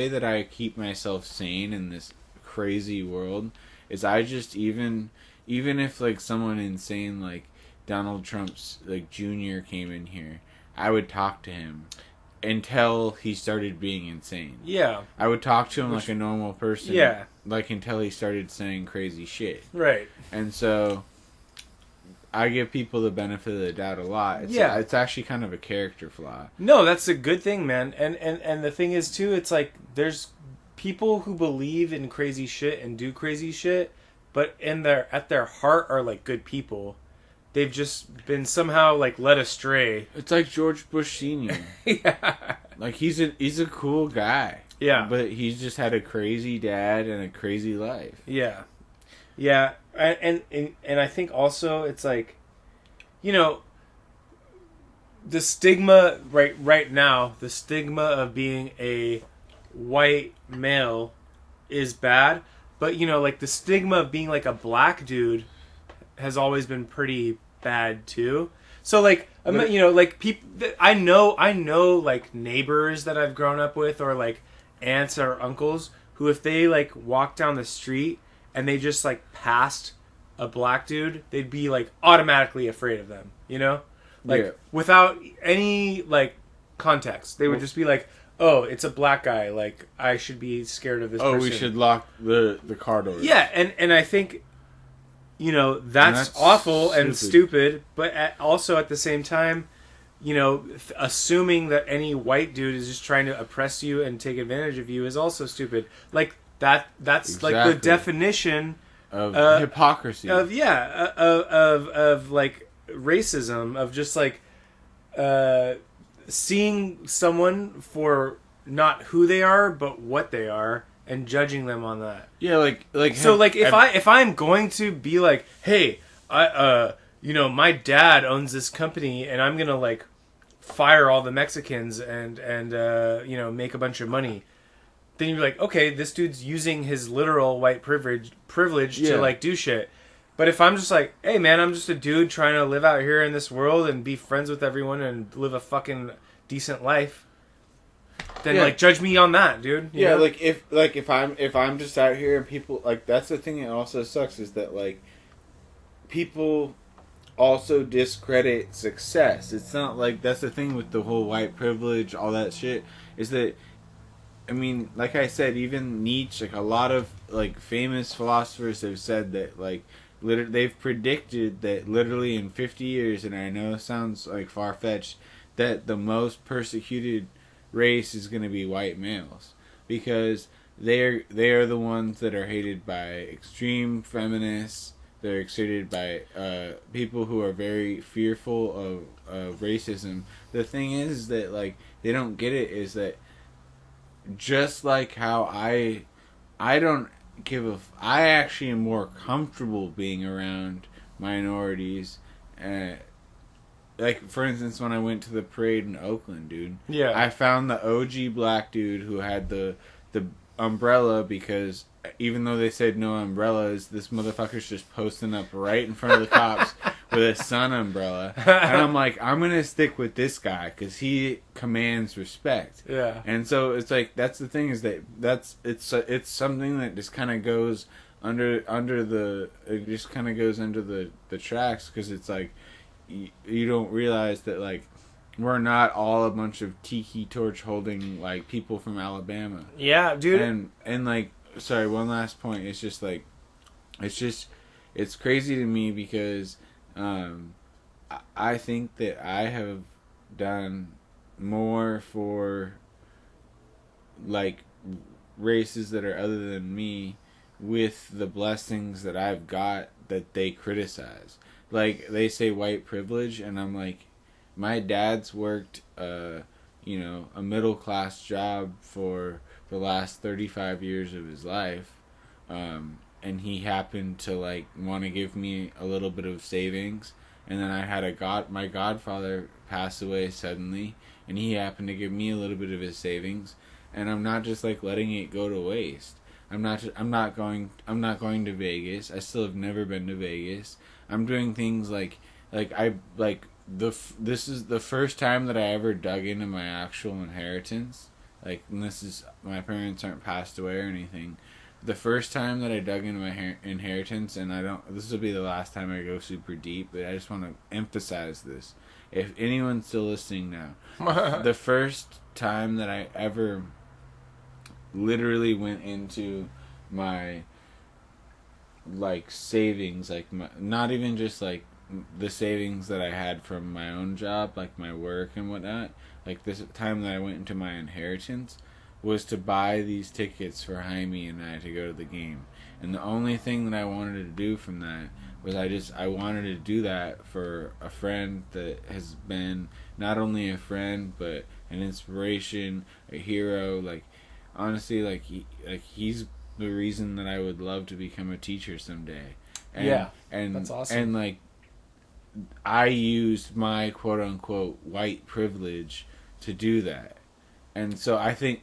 that I keep myself sane in this crazy world is I just even if like someone insane like Donald Trump's like junior came in here, I would talk to him until he started being insane. Yeah. I would talk to him like a normal person. Yeah. Like until he started saying crazy shit. Right. And so I give people the benefit of the doubt a lot. It's actually kind of a character flaw. No, that's a good thing, man. And the thing is too, it's like there's people who believe in crazy shit and do crazy shit, but at their heart are like good people. They've just been somehow like led astray. It's like George Bush Sr. Yeah. Like he's a cool guy. Yeah. But he's just had a crazy dad and a crazy life. Yeah. Yeah. And I think also it's like, you know, the stigma right now, the stigma of being a white male is bad, but you know, like the stigma of being like a black dude has always been pretty bad too. So like, you know, like people, I know like neighbors that I've grown up with, or like aunts or uncles who, if they like walk down the street and they just like passed a black dude, they'd be like automatically afraid of them, you know, like without any like context. They would just be like, oh, it's a black guy, like I should be scared of this person. We should lock the car door. Yeah. And I think, you know, that's awful and stupid, but also at the same time, you know, assuming that any white dude is just trying to oppress you and take advantage of you is also stupid. Like that's exactly. Like the definition of hypocrisy. Of like racism, of just like seeing someone for not who they are but what they are, and judging them on that. Yeah, like so like if I'm going to be like, hey, you know, my dad owns this company and I'm gonna like fire all the Mexicans and you know, make a bunch of money, then you're like, okay, this dude's using his literal white privilege to like do shit. But if I'm just like, hey man, I'm just a dude trying to live out here in this world and be friends with everyone and live a fucking decent life, then like judge me on that, dude. You know? Like if I'm just out here and people like, that's the thing that also sucks, is that like people also discredit success. It's not like, that's the thing with the whole white privilege, all that shit, is that, I mean, like I said, even Nietzsche, like a lot of like famous philosophers have said that like they've predicted that literally in 50 years, and I know it sounds like far-fetched, that the most persecuted race is going to be white males, because they are the ones that are hated by extreme feminists. They're hated by people who are very fearful of racism. The thing is that like they don't get it, is that just like how I don't give a I actually am more comfortable being around minorities. Like, for instance, when I went to the parade in Oakland, dude. Yeah. I found the OG black dude who had the umbrella, because even though they said no umbrellas, this motherfucker's just posting up right in front of the cops with a sun umbrella. And I'm like, I'm going to stick with this guy because he commands respect. Yeah. And so it's like, that's the thing, is that it's something that just kind of goes under the tracks, because it's like, you don't realize that like we're not all a bunch of tiki torch holding like people from Alabama. Yeah, dude. And like, sorry, one last point. It's just like, it's crazy to me because I think that I have done more for like races that are other than me with the blessings that I've got that they criticize. Like, they say white privilege, and I'm like, my dad's worked, a middle-class job for the last 35 years of his life, and he happened to, like, want to give me a little bit of savings, and then I had my godfather pass away suddenly, and he happened to give me a little bit of his savings, and I'm not just, like, letting it go to waste. I'm not going to Vegas. I still have never been to Vegas. I'm doing things this is the first time that I ever dug into my actual inheritance. Like, and this is, my parents aren't passed away or anything, the first time that I dug into my inheritance, and this will be the last time I go super deep, but I just want to emphasize this. If anyone's still listening now, the first time that I ever literally went into my like savings, like not even just like the savings that I had from my own job, like my work and whatnot, like this time that I went into my inheritance was to buy these tickets for Jaime and I to go to the game. And the only thing that I wanted to do from that was I wanted to do that for a friend that has been not only a friend but an inspiration, a hero. Like honestly, he's the reason that I would love to become a teacher someday. And that's awesome. And like I used my quote unquote white privilege to do that. And so I think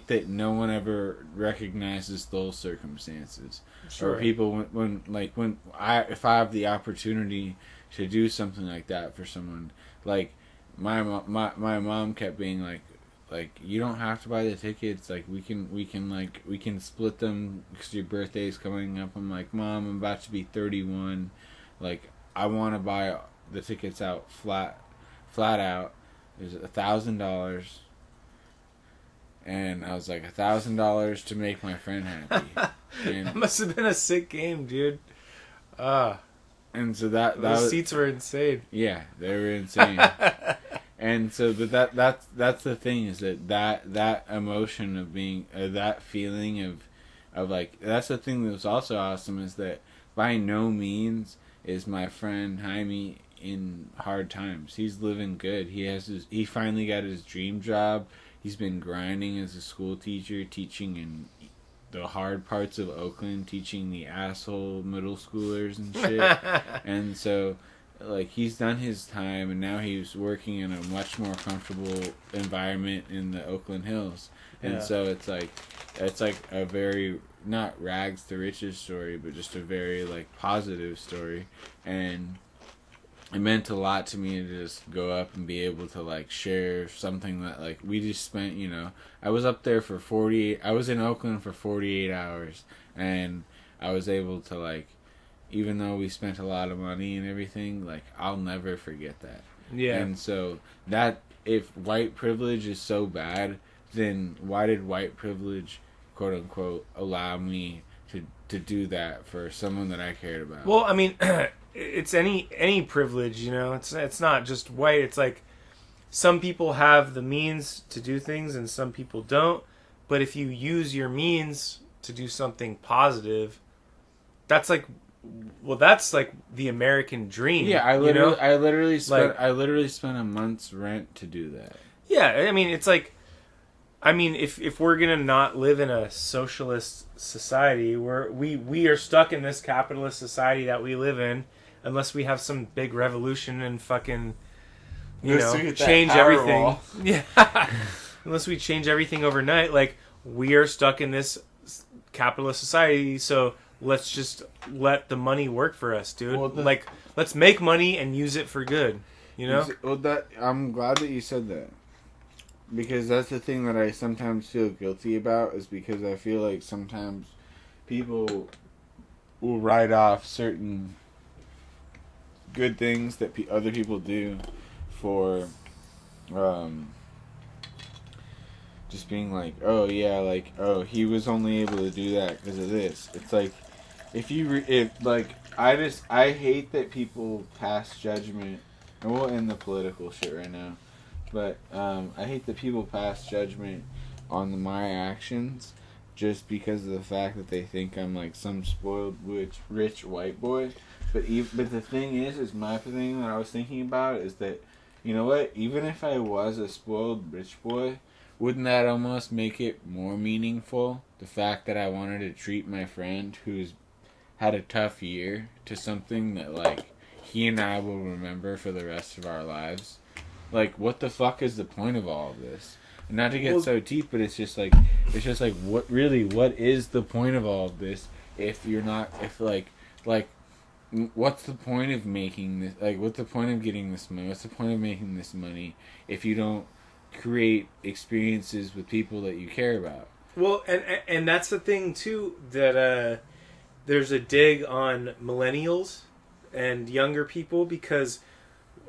that no one ever recognizes those circumstances. Sure. Or people if I have the opportunity to do something like that for someone, like my mom kept being like you don't have to buy the tickets, like we can split them because your birthday's coming up. I'm like, Mom, I'm about to be 31, like I want to buy the tickets out flat out. There's $1,000. And I was like, $1,000 to make my friend happy. And that must have been a sick game, dude. And so those seats were insane. Yeah, they were insane. And so, but that's the thing, is that emotion of being that feeling of like, that's the thing that was also awesome, is that by no means is my friend Jaime in hard times. He's living good. He finally got his dream job. He's been grinding as a school teacher, teaching in the hard parts of Oakland, teaching the asshole middle schoolers and shit. And so, like, he's done his time, and now he's working in a much more comfortable environment in the Oakland Hills. And so it's like a very, not rags to riches story, but just a very like positive story. And it meant a lot to me to just go up and be able to like share something that like we just spent, I was up there for I was in Oakland for 48 hours, and I was able to like, even though we spent a lot of money and everything, like I'll never forget that. Yeah. And so that, if white privilege is so bad, then why did white privilege, quote unquote, allow me to do that for someone that I cared about? Well, I mean, it's any privilege, It's not just white. It's like some people have the means to do things and some people don't. But if you use your means to do something positive, that's like the American dream. Yeah, I literally spent a month's rent to do that. Yeah, I mean, it's like, if we're gonna not live in a socialist society, we are stuck in this capitalist society that we live in, unless we have some big revolution and fucking, change everything. Wall. Yeah, unless we change everything overnight, like we are stuck in this capitalist society. So let's just let the money work for us, dude. Well, let's make money and use it for good. Well, I'm glad that you said that. Because that's the thing that I sometimes feel guilty about, is because I feel like sometimes people will write off certain good things that other people do for just being like, oh yeah, like, oh, he was only able to do that because of this. It's like, I hate that people pass judgment, and we'll end the political shit right now. But I hate that people pass judgment on my actions just because of the fact that they think I'm like some spoiled rich white boy. But the thing is my thing that I was thinking about is that, you know what? Even if I was a spoiled rich boy, wouldn't that almost make it more meaningful? The fact that I wanted to treat my friend who's had a tough year to something that like he and I will remember for the rest of our lives. Like, what the fuck is the point of all of this? And not to get so deep, but it's just like, what is the point of all of this if what's the point of making this, like, what's the point of getting this money? What's the point of making this money if you don't create experiences with people that you care about? Well, and that's the thing too, that there's a dig on millennials and younger people, because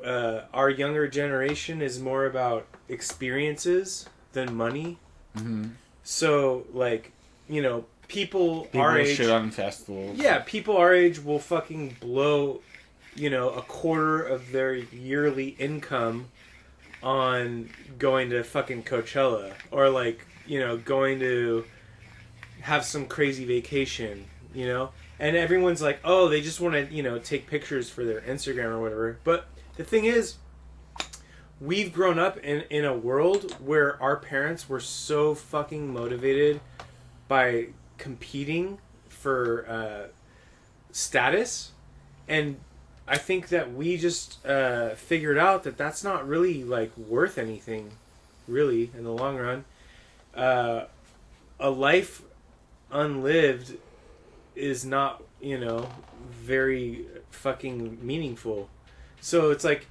our younger generation is more about experiences than money. Mm-hmm. So, like, you know, people our age, shit on festivals. yeah, people our age will fucking blow, you know, a quarter of their yearly income on going to fucking Coachella, or, like, you know, going to have some crazy vacation, you know? And everyone's like, oh, they just want to, you know, take pictures for their Instagram or whatever. But the thing is, we've grown up in a world where our parents were so fucking motivated by competing for status. And I think that we just figured out that that's not really, like, worth anything, really, in the long run. A life unlived is not, you know, very fucking meaningful. So it's like,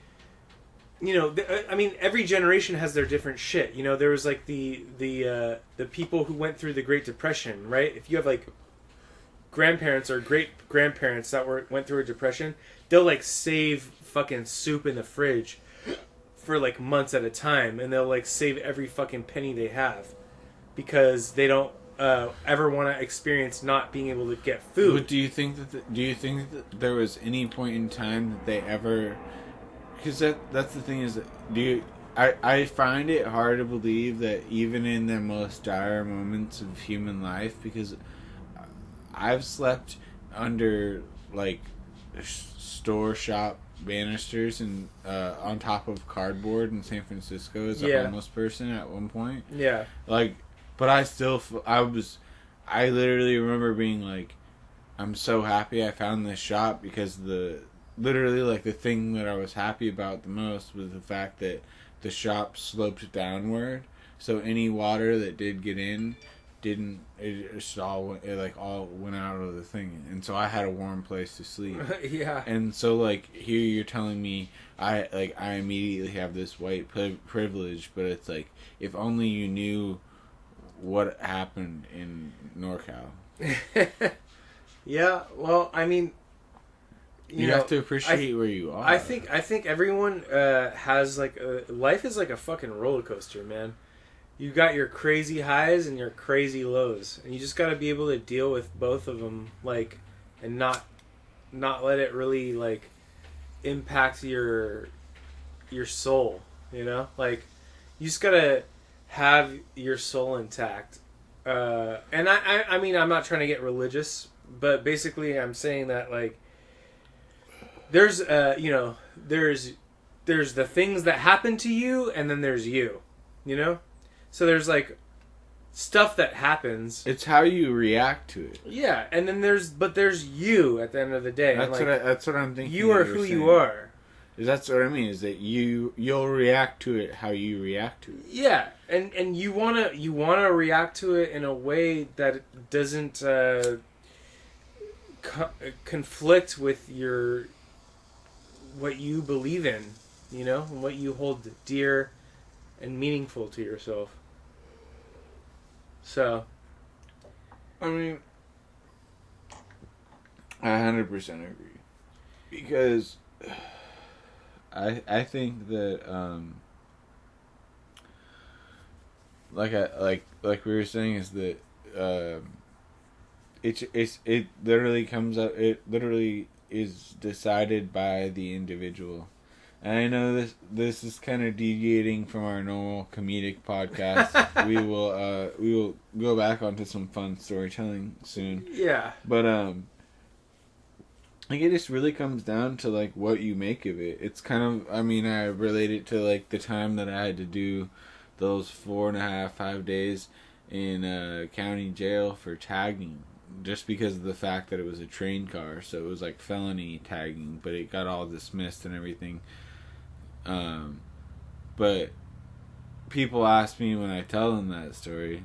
you know, I mean, every generation has their different shit. You know, there was like the people who went through the Great Depression, right? If you have like grandparents or great grandparents that went through a depression, they'll like save fucking soup in the fridge for like months at a time, and they'll like save every fucking penny they have because they don't ever want to experience not being able to get food. But do you think that there was any point in time that they ever? Because that's the thing is that I find it hard to believe that even in the most dire moments of human life, because I've slept under like store shop banisters and on top of cardboard in San Francisco as a homeless person at one point. Yeah. Like, but I literally remember being like, I'm so happy I found this shop, because literally like the thing that I was happy about the most was the fact that the shop sloped downward, so any water that did get in all went out of the thing, and so I had a warm place to sleep. Yeah. And so like here you're telling me I immediately have this white privilege, but it's like, if only you knew what happened in NorCal. Yeah, well, I mean, you have to appreciate where you are. I think everyone has like life is like a fucking roller coaster, man. You got your crazy highs and your crazy lows, and you just got to be able to deal with both of them, like, and not let it really like impact your soul. You know, like, you just gotta have your soul intact. And I mean, I'm not trying to get religious, but basically, I'm saying that, like, there's you know, there's the things that happen to you, and then there's you know. So there's like stuff that happens. It's how you react to it. Yeah, and then there's you at the end of the day. That's what I'm thinking. You are who you are. That's what I mean. Is that you'll react to it how you react to it. Yeah, and you wanna react to it in a way that doesn't conflict with what you believe in, you know, and what you hold dear and meaningful to yourself. So, I mean, I 100% agree, because I think that like we were saying, is that it literally comes up. It literally is decided by the individual. And I know this is kind of deviating from our normal comedic podcast. we will go back onto some fun storytelling soon. Yeah. But like, it just really comes down to like what you make of it. It's kind of, I mean, I relate it to like the time that I had to do those 5 days in county jail for tagging, just because of the fact that it was a train car, so it was like felony tagging, but it got all dismissed and everything. But people ask me when I tell them that story,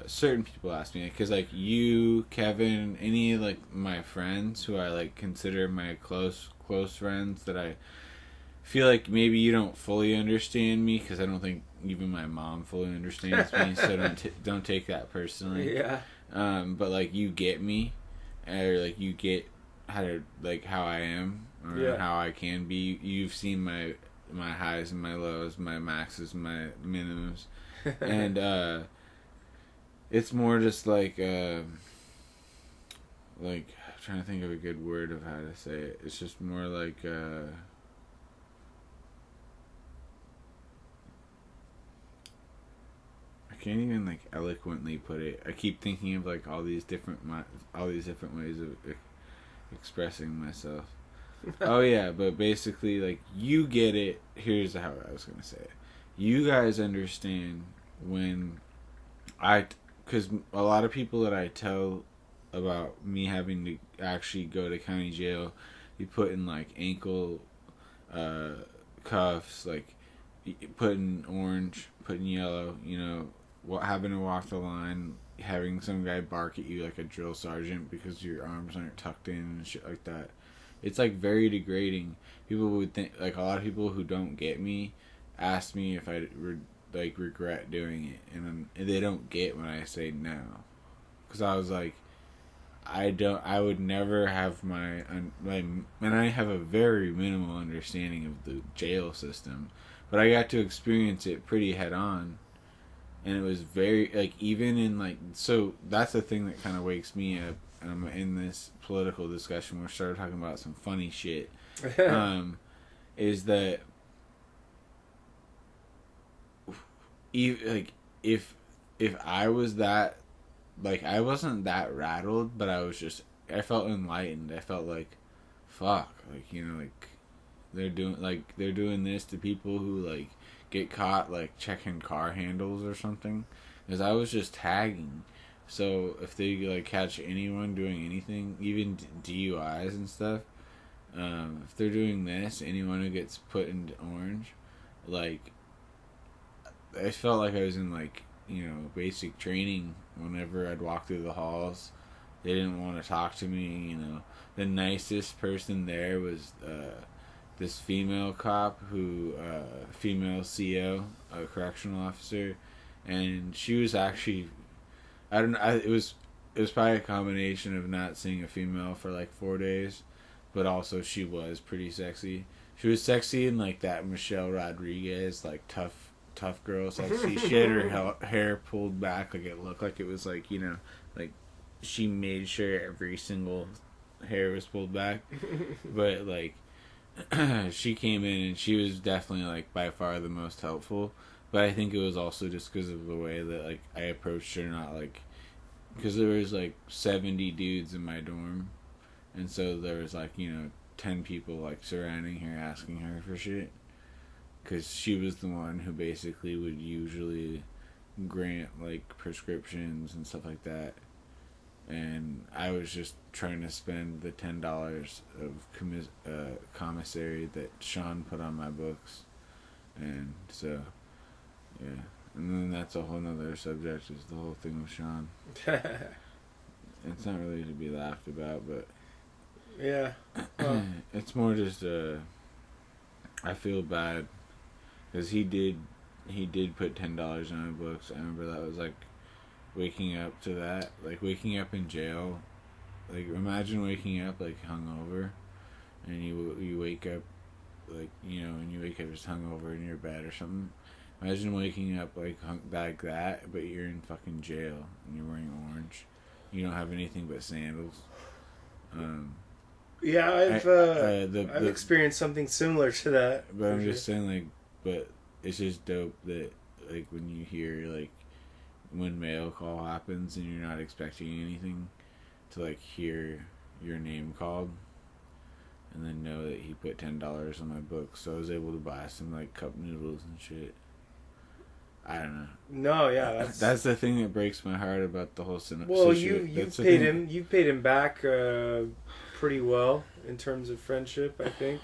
certain people ask me, because like you, Kevin, any like my friends who I like consider my close friends, that I feel like maybe you don't fully understand me, because I don't think even my mom fully understands me, so don't take that personally. Yeah. But like you get me, or like you get how to like how I am or how I can be. You've seen my highs and my lows, my maxes, my minimums, and it's more just like I'm trying to think of a good word of how to say it. It's just more like I can't even like eloquently put it. I keep thinking of like all these different ways of expressing myself. Oh yeah, but basically like you get it. Here's how I was gonna say it. You guys understand when because a lot of people that I tell about me having to actually go to county jail, you put in like ankle cuffs, like putting orange, putting yellow, having to walk the line, having some guy bark at you like a drill sergeant because your arms aren't tucked in and shit like that. It's like very degrading. People would think, like a lot of people who don't get me ask me if I regret doing it, and they don't get when I say no, because I was like, I would never have and I have a very minimal understanding of the jail system, but I got to experience it pretty head on, and it was very like even in like so that's the thing that kind of wakes me up. In this political discussion, we started talking about some funny shit. Is that if I was that, like, I wasn't that rattled, but I felt enlightened. I felt like, fuck, like, like they're doing this to people who like get caught like checking car handles or something, because I was just tagging. So if they like catch anyone doing anything, even DUIs and stuff, if they're doing this, anyone who gets put into orange, like, I felt like I was in like basic training. Whenever I'd walk through the halls, they didn't want to talk to me. The nicest person there was this female cop female CO, a correctional officer, and she was actually. I don't know. It was probably a combination of not seeing a female for like 4 days, but also she was pretty sexy. She was sexy in like that Michelle Rodriguez, like tough girl sexy. She had her hair pulled back, like it looked like it was like like she made sure every single hair was pulled back. But like she came in and she was definitely like by far the most helpful. But I think it was also just because of the way that like I approached her, not like because there was like 70 dudes in my dorm, and so there was like 10 people like surrounding her, asking her for shit, because she was the one who basically would usually grant like prescriptions and stuff like that, and I was just trying to spend the $10 of commissary that Sean put on my books, and so. Yeah, and then that's a whole nother subject, is the whole thing with Sean. It's not really to be laughed about, but yeah, it's more just I feel bad because he did put $10 on my books. I remember that was like waking up to that, like waking up in jail. Like imagine waking up like hungover, and you wake up like and you wake up just hungover in your bed or something. Imagine waking up like that, but you're in fucking jail and you're wearing orange. You don't have anything but sandals. Yeah, I've experienced something similar to that. But I'm just saying, like, but it's just dope that like when you hear like when mail call happens and you're not expecting anything, to like hear your name called. And then know that he put $10 on my book, so I was able to buy some like cup noodles and shit. I don't know. No, yeah, that's the thing that breaks my heart about the whole cinema. Well, you paid him back pretty well in terms of friendship, I think.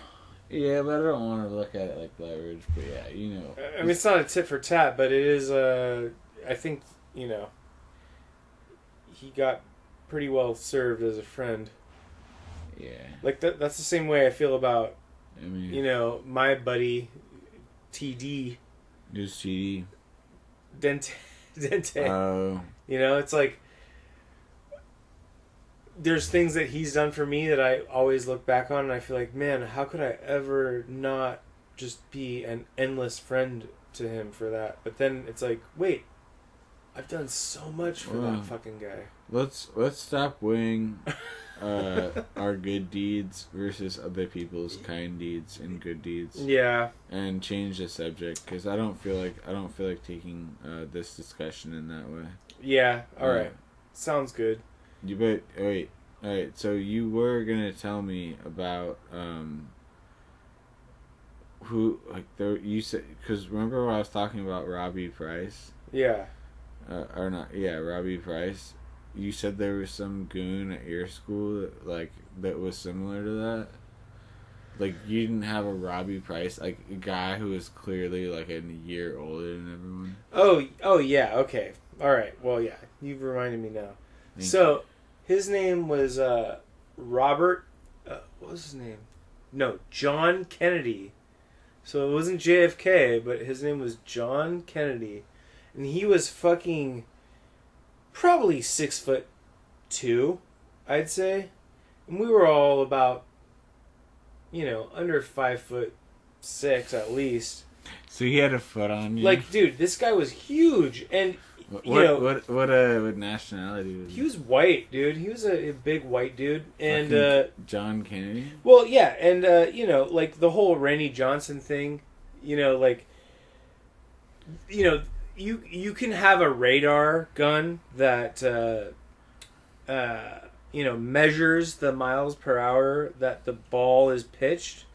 Yeah, but I don't want to look at it like leverage. But yeah, I mean, it's not a tit for tat, but it is. I think he got pretty well served as a friend. Yeah. Like that's the same way I feel about my buddy TD. Who's TD? Dente. Oh. You know, it's like there's things that he's done for me that I always look back on and I feel like, man, how could I ever not just be an endless friend to him for that? But then it's like, wait, I've done so much for that fucking guy. Let's stop weighing our good deeds versus other people's kind deeds and good deeds. Yeah. And change the subject because I don't feel like taking this discussion in that way. Yeah. All right. Sounds good. Wait. All right. So you were gonna tell me about who you said, because remember when I was talking about Robbie Price? Yeah. Or not? Yeah, Robbie Price. You said there was some goon at your school that was similar to that. Like you didn't have a Robbie Price, like a guy who was clearly like a year older than everyone. Oh yeah. Okay. All right. Well, yeah. You've reminded me now. So, his name was Robert. What was his name? No, John Kennedy. So it wasn't JFK, but his name was John Kennedy, and he was fucking probably 6'2", I'd say, and we were all about, under 5'6" at least. So he had a foot on you. Like, dude, this guy was huge, and what nationality was he? He was white, dude. He was a big white dude, and John Kennedy. Well, yeah, and like the whole Randy Johnson thing, you can have a radar gun that measures the miles per hour that the ball is pitched,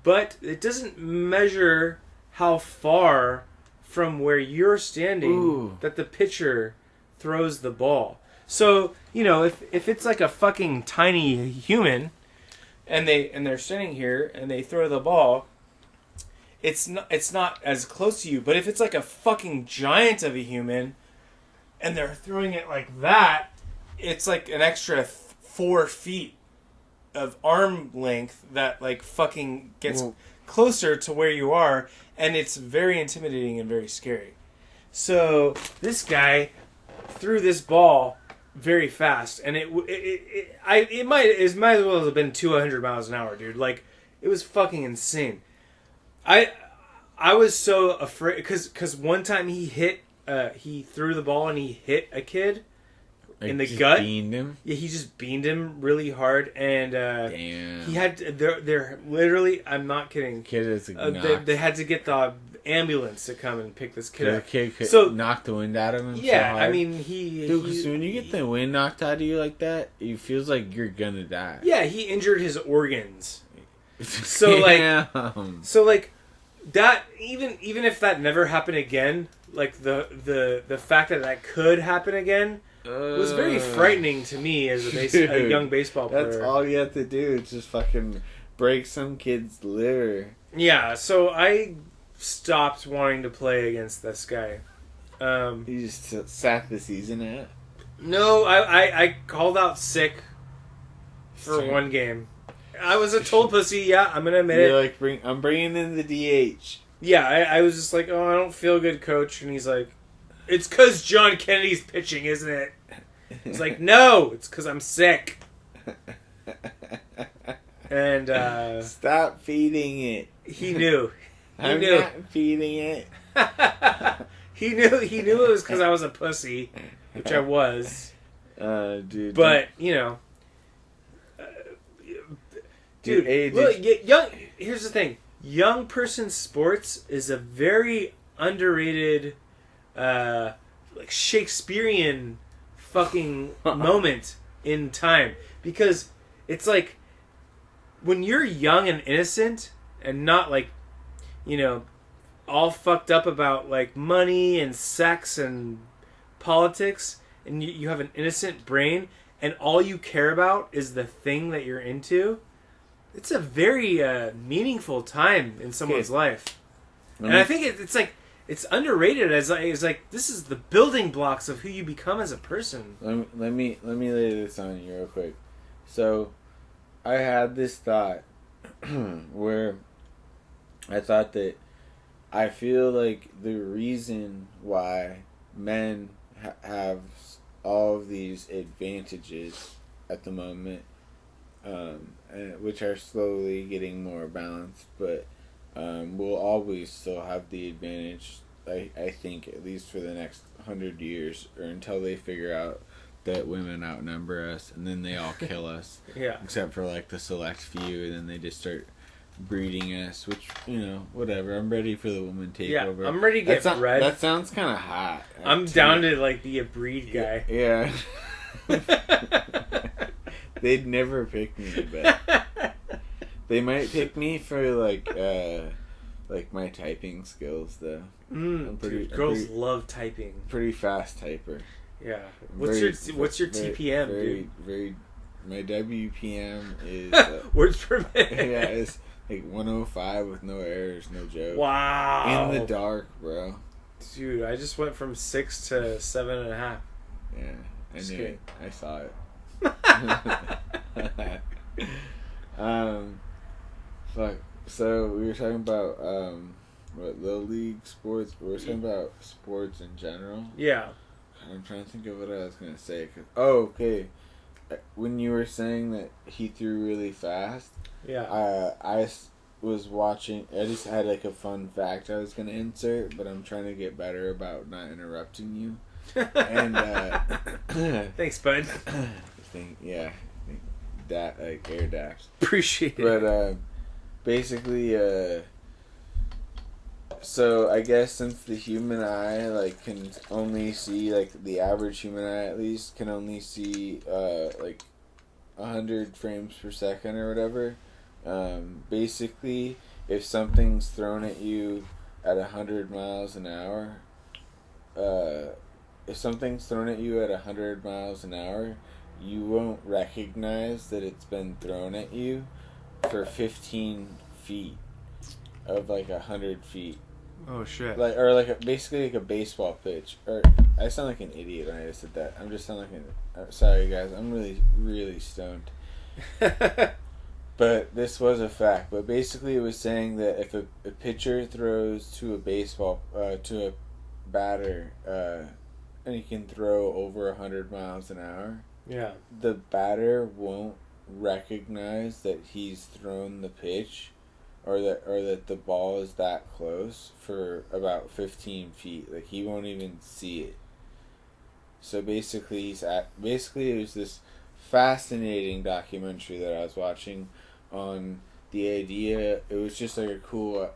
but it doesn't measure how far from where you're standing that the pitcher throws the ball. So, if it's like a fucking tiny human and they're standing here and they throw the ball, it's not as close to you. But if it's like a fucking giant of a human and they're throwing it like that, it's like an extra 4 feet of arm length that like fucking gets closer to where you are, and it's very intimidating and very scary. So this guy threw this ball very fast, and it might as well have been 200 miles an hour, dude. Like, it was fucking insane. I was so afraid because one time he threw the ball and he hit a kid in the gut. Beamed him? Yeah, he just beamed him really hard, and damn. He had they're literally, I'm not kidding. Kid is they had to get the ambulance to come and pick this kid up. The kid knocked the wind out of him. Yeah, so I mean because when you get the wind knocked out of you like that, it feels like you're gonna die. Yeah, he injured his organs. So like that, even if that never happened again, like the fact that could happen again was very frightening to me as a young baseball player. That's all you have to do. It's just fucking break some kid's liver. Yeah, so I stopped wanting to play against this guy. You just sat the season out? No, I called out sick for one game. I was a total pussy, yeah, I'm going to admit You're it. like, I'm bringing in the DH. Yeah, I was just like, oh, I don't feel good, coach. And he's like, it's because John Kennedy's pitching, isn't it? It's like, no, it's because I'm sick. And stop feeding it. He knew. I'm not feeding it. He knew it was because I was a pussy, which I was. Dude. But dude, look, young. Here's the thing: young person sports is a very underrated, like Shakespearean fucking moment in time, because it's like when you're young and innocent and not like, all fucked up about like money and sex and politics, and you have an innocent brain and all you care about is the thing that you're into. It's a very meaningful time in someone's life. And I think it's like it's underrated as like this is the building blocks of who you become as a person. Let me lay this on you real quick. So I had this thought where I thought that I feel like the reason why men have all of these advantages at the moment, which are slowly getting more balanced, but we'll always still have the advantage. I think at least for the next 100 years, or until they figure out that women outnumber us, and then they all kill us. Yeah. Except for like the select few, and then they just start breeding us, which, whatever. I'm ready for the woman takeover. Yeah, I'm ready to get bred. That sounds kind of hot. I'm down to like be a breed guy. Yeah. They'd never pick me, but they might pick me for like my typing skills though. Girls love typing. Pretty fast typer. Yeah. What's your TPM, dude? Very. My WPM is words per minute. Yeah, it's like 105 with no errors, no joke. Wow. In the dark, bro. Dude, I just went from 6 to 7.5. Yeah, I knew it. I saw it. Fuck. So we were talking about what, little league sports. We were talking about sports in general. Yeah. I'm trying to think of what I was gonna say. Okay. When you were saying that he threw really fast, yeah. I was watching. I just had like a fun fact I was gonna insert, but I'm trying to get better about not interrupting you. And thanks, bud. That like air dash. Appreciate it. But basically, so I guess since the human eye like can only see, like the average human eye at least can only see like 100 frames per second or whatever. Basically, if something's thrown at you at 100 miles an hour, you won't recognize that it's been thrown at you for 15 feet of like 100 feet. Oh shit! Basically like a baseball pitch. Or I sound like an idiot when I just said that. I'm just sound like sorry guys. I'm really really stoned. But this was a fact. But basically, it was saying that if a pitcher throws to a baseball to a batter, and he can throw over 100 miles an hour. Yeah. The batter won't recognize that he's thrown the pitch, or that the ball is that close for about 15 feet. Like he won't even see it. So basically, it was this fascinating documentary that I was watching on the idea. It was just like a cool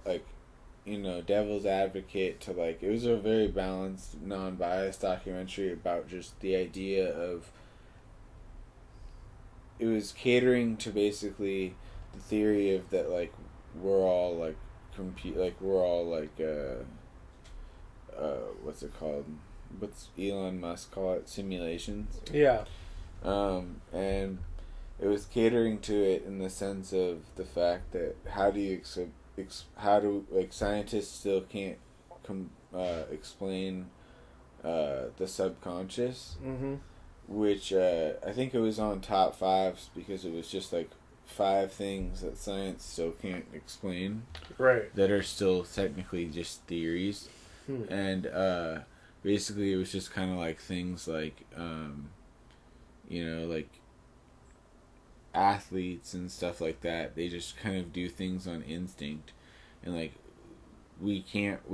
devil's advocate to like. It was a very balanced, non-biased documentary about just the idea of. It was catering to basically the theory of that like we're all like what's it called? What's Elon Musk call it? Simulations. Yeah. And it was catering to it in the sense of the fact that scientists still can't explain the subconscious. Mm-hmm. Which I think it was on top 5s because it was just like 5 things that science still can't explain. Right. That are still technically just theories. And basically it was just kind of like things like, like athletes and stuff like that. They just kind of do things on instinct. And like we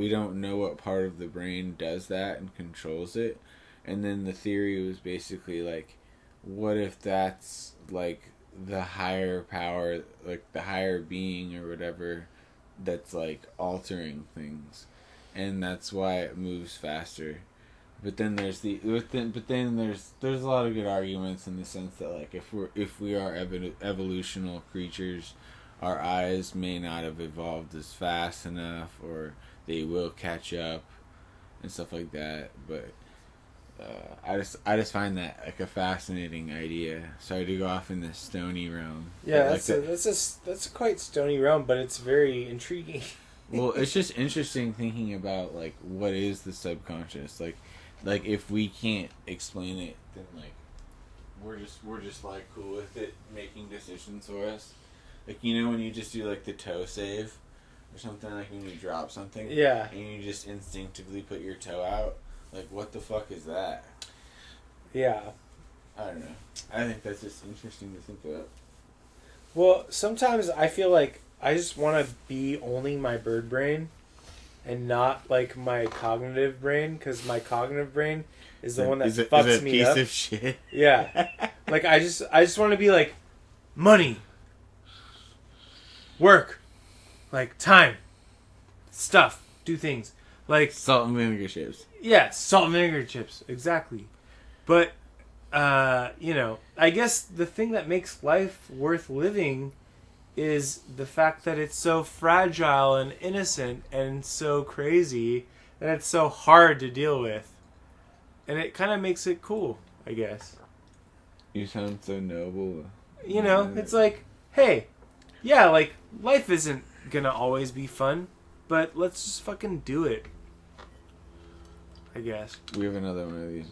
don't know what part of the brain does that and controls it. And then the theory was basically like, what if that's like the higher power, like the higher being or whatever, that's like altering things, and that's why it moves faster. But then there's there's a lot of good arguments in the sense that like if we are evolutional creatures, our eyes may not have evolved as fast enough, or they will catch up, and stuff like that. But I just find that like a fascinating idea. Sorry to go off in the stony realm. Yeah, that's a quite stony realm, but it's very intriguing. Well, it's just interesting thinking about like what is the subconscious. Like if we can't explain it, then like we're just like cool with it making decisions for us. Like when you just do like the toe save, or something, like when you drop something. Yeah. And you just instinctively put your toe out. Like, what the fuck is that? Yeah. I don't know. I think that's just interesting to think about. Well, sometimes I feel like I just want to be only my bird brain and not like my cognitive brain, because my cognitive brain is the one that fucks me up. Piece of shit. Yeah. Like I just want to be like money, work, like time, stuff, do things. Like Salt and vinegar chips. yeah, salt and vinegar chips, exactly. But you know, I guess the thing that makes life worth living is the fact that it's so fragile and innocent and so crazy that it's so hard to deal with. And it kind of makes it cool, I guess. You sound so noble. You know, it's like, hey, yeah, like, life isn't gonna always be fun, but let's just fucking do it. I guess. We have another one of these.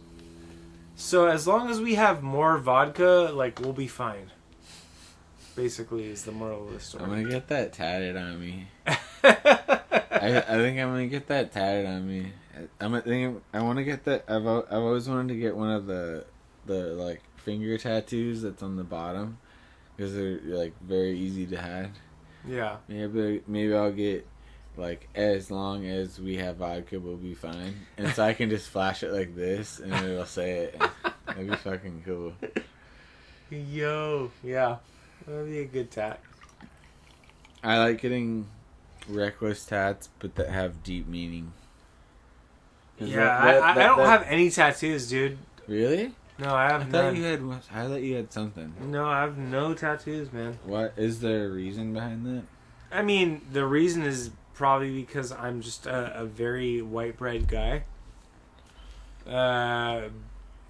So as long as we have more vodka, like, we'll be fine. Basically, is the moral of the story. I'm gonna get that tatted on me. I think I'm gonna get that tatted on me. I want to get that. I've always wanted to get one of the like finger tattoos that's on the bottom, because they're like very easy to hide. Yeah. Maybe I'll get like, as long as we have vodka, we'll be fine. And so I can just flash it like this, and it'll say it. That'd be fucking cool. Yo, yeah. That'd be a good tat. I like getting reckless tats, but that have deep meaning. Yeah, I don't have any tattoos, dude. Really? No, I have none. I thought you had something. No, I have no tattoos, man. What is there a reason behind that? I mean, the reason is probably because I'm just a very white bread guy.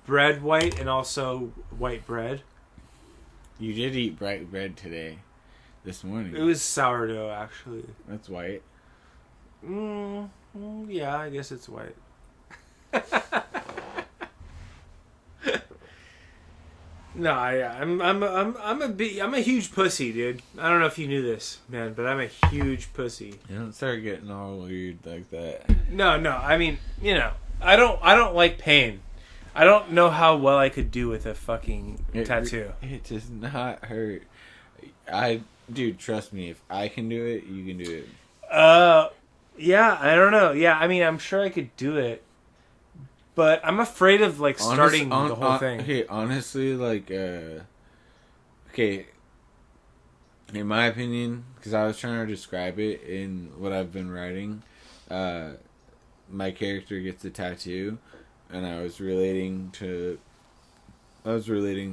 Bread white and also white bread. You did eat bright bread today, this morning. It was sourdough, actually. That's white. Yeah, I guess it's white. No, I'm a huge pussy, dude. I don't know if you knew this, man, but I'm a huge pussy. You don't start getting all weird like that. No. I mean, you know, I don't like pain. I don't know how well I could do with a fucking tattoo. It does not hurt. Dude, trust me. If I can do it, you can do it. Yeah, I don't know. Yeah, I mean, I'm sure I could do it, but I'm afraid of like starting the whole thing. Okay, honestly, like, okay, in my opinion, because I was trying to describe it in what I've been writing, my character gets a tattoo, and I was relating.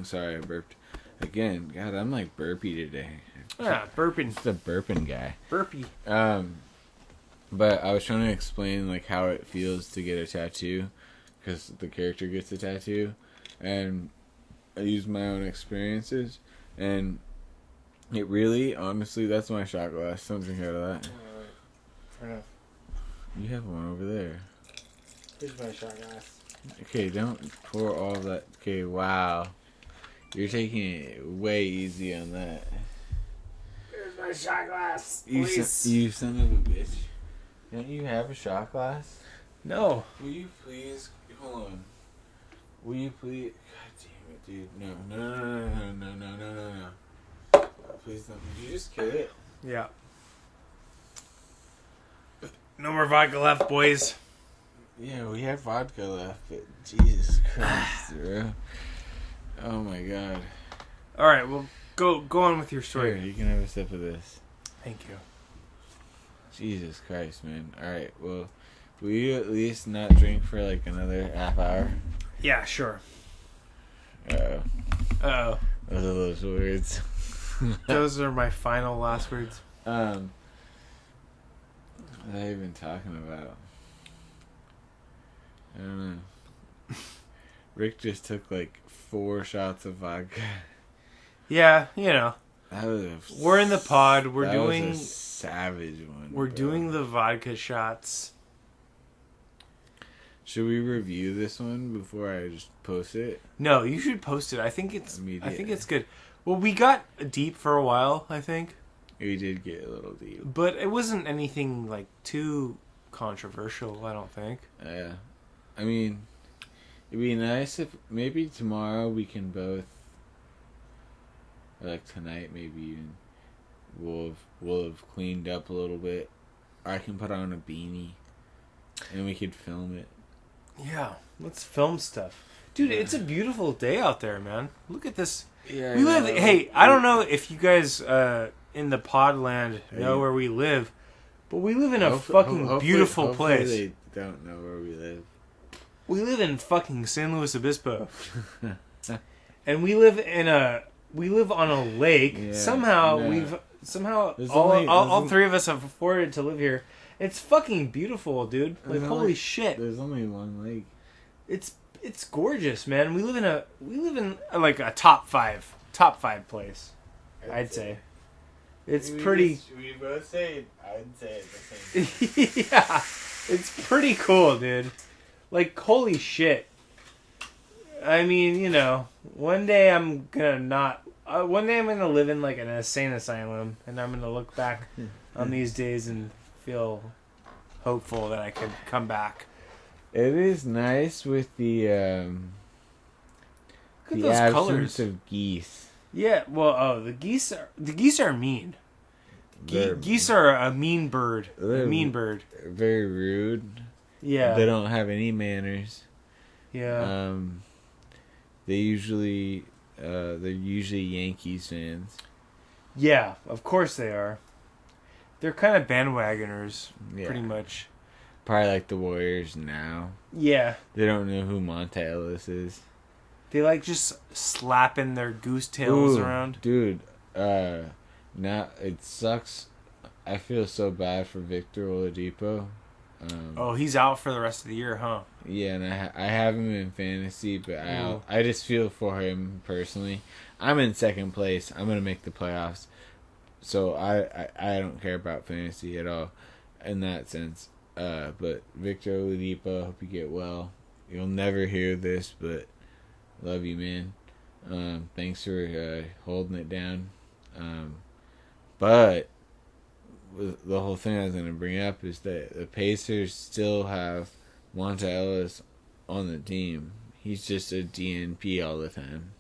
Sorry, I burped again. God, I'm like burpy today. Yeah, burping. It's the burping guy. Burpee. But I was trying to explain like how it feels to get a tattoo, because the character gets a tattoo, and I used my own experiences, and it really, honestly, that's my shot glass. Don't drink out of that. Fair enough. You have one over there. Here's my shot glass. Okay, don't pour all of that. Okay, wow. You're taking it way easy on that. Here's my shot glass. You son of a bitch. Don't you have a shot glass? No. Will you please... Hold on. Will you please... God damn it, dude. No. Please don't. Did you just kill it? Yeah. No more vodka left, boys. Yeah, we have vodka left, but Jesus Christ, bro. Oh my God. Alright, well, go on with your story. Here, you can have a sip of this. Thank you. Jesus Christ, man. Alright, well, will you at least not drink for like another half hour? Yeah, sure. Uh-oh. Those are those words. Those are my final last words. What was I even talking about? I don't know. Rick just took like 4 shots of vodka. Yeah, you know. That was we're in the pod. We're that doing was a savage one. We're bro. doing the vodka shots. Should we review this one before I just post it? No, you should post it. I think it's Immediate. good. Well, we got deep for a while, I think. We did get a little deep. But it wasn't anything like too controversial, I don't think. Yeah. I mean, it'd be nice if maybe tomorrow we can both, or like tonight maybe even, we'll have cleaned up a little bit. I can put on a beanie, and we could film it. Yeah, let's film stuff. Dude, it's a beautiful day out there, man. Look at this. Yeah. We live. Hey, I don't know if you guys in the Podland know where we live, but we live in a fucking beautiful place. They don't know where we live. We live in fucking San Luis Obispo, and we live on a lake. Yeah, somehow all three of us have afforded to live here. It's fucking beautiful, dude. Like holy shit. There's only one lake. It's gorgeous, man. We live in like a top five place. I'd say. It's pretty. We both say. I'd say it the same. Yeah, it's pretty cool, dude. Like holy shit. I mean, you know, one day I'm gonna live in like an insane asylum, and I'm gonna look back on these days and feel hopeful that I could come back. It is nice with the absence colors of geese. Yeah, well, the geese are mean. Geese are a mean bird. Very rude. Yeah. They don't have any manners. Yeah. They're usually Yankees fans. Yeah, of course they are. They're kind of bandwagoners, pretty much. Probably like the Warriors now. Yeah. They don't know who Monta Ellis is. They like just slapping their goose tails around. Dude, now it sucks. I feel so bad for Victor Oladipo. He's out for the rest of the year, huh? Yeah, and I have him in fantasy, but I just feel for him personally. I'm in second place. I'm gonna make the playoffs, so I don't care about fantasy at all, in that sense. But Victor Oladipo, hope you get well. You'll never hear this, but love you, man. Thanks for holding it down. But the whole thing I was going to bring up is that the Pacers still have Monta Ellis on the team. He's just a DNP all the time.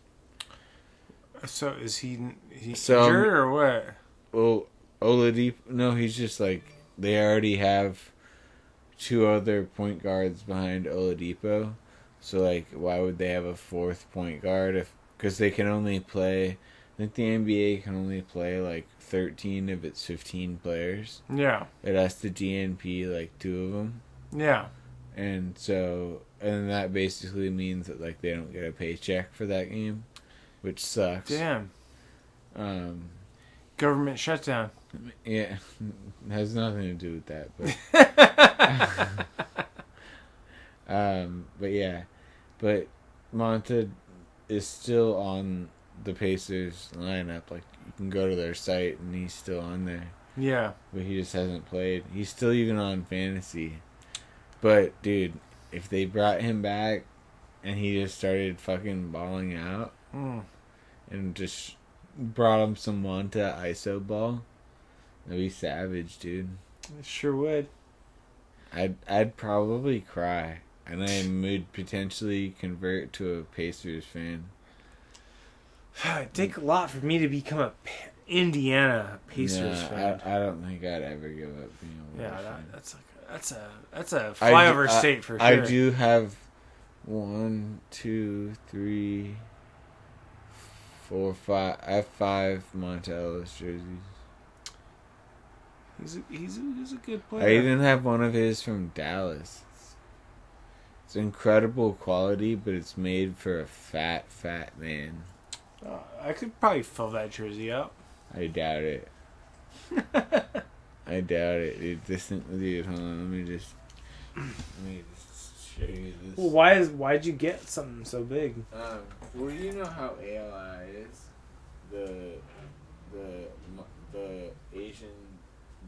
So is he injured or what? Well, Oladipo, no, he's just like, they already have two other point guards behind Oladipo. So, like, why would they have a fourth point guard? Because they can only play, I think the NBA can only play, like, 13 of its 15 players. Yeah. It has to DNP, like, 2 of them. Yeah. And so, and that basically means that, like, they don't get a paycheck for that game, which sucks. Damn. Government shutdown. Yeah, it has nothing to do with that, but but yeah, but Monta is still on the Pacers lineup. Like, you can go to their site and he's still on there. Yeah, but he just hasn't played. He's still even on fantasy. But dude, if they brought him back and he just started fucking balling out and just brought him some Monta ISO ball, that'd be savage, dude. It sure would. I'd probably cry, and I would potentially convert to a Pacers fan. It'd take a lot for me to become a Indiana Pacers fan. I don't think I'd ever give up being a Warriors fan. That's a flyover state for sure. I do have 1, 2, 3, 4, 5. I have 5 Monta Ellis jerseys. He's a good player. I even have one of his from Dallas. It's incredible quality, but it's made for a fat man. I could probably fill that jersey up. I doubt it. I doubt it. Dude, hold on. Let me just show you this. Well, why'd you get something so big? Well, you know how ALI is, the Asian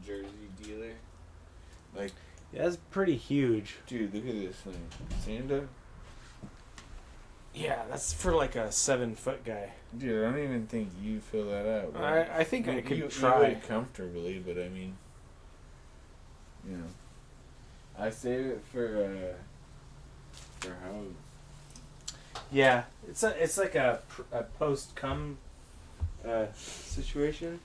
jersey dealer. Like, yeah, that's pretty huge. Dude, look at this thing. Sanda. Yeah, that's for like a 7-foot guy. Dude, I don't even think you fill that out. Bro. I think I could you try. would comfortably, but I mean, you know, I save it for how. Yeah, it's like a post cum situation.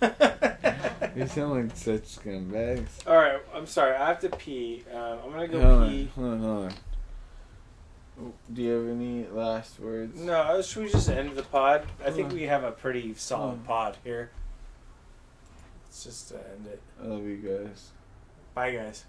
You sound like such scumbags. All right, I'm sorry. I have to pee. I'm gonna go pee. Hold on. Do you have any last words? No, should we just end the pod? I think we have a pretty solid pod here. Let's just end it. I love you guys. Bye, guys.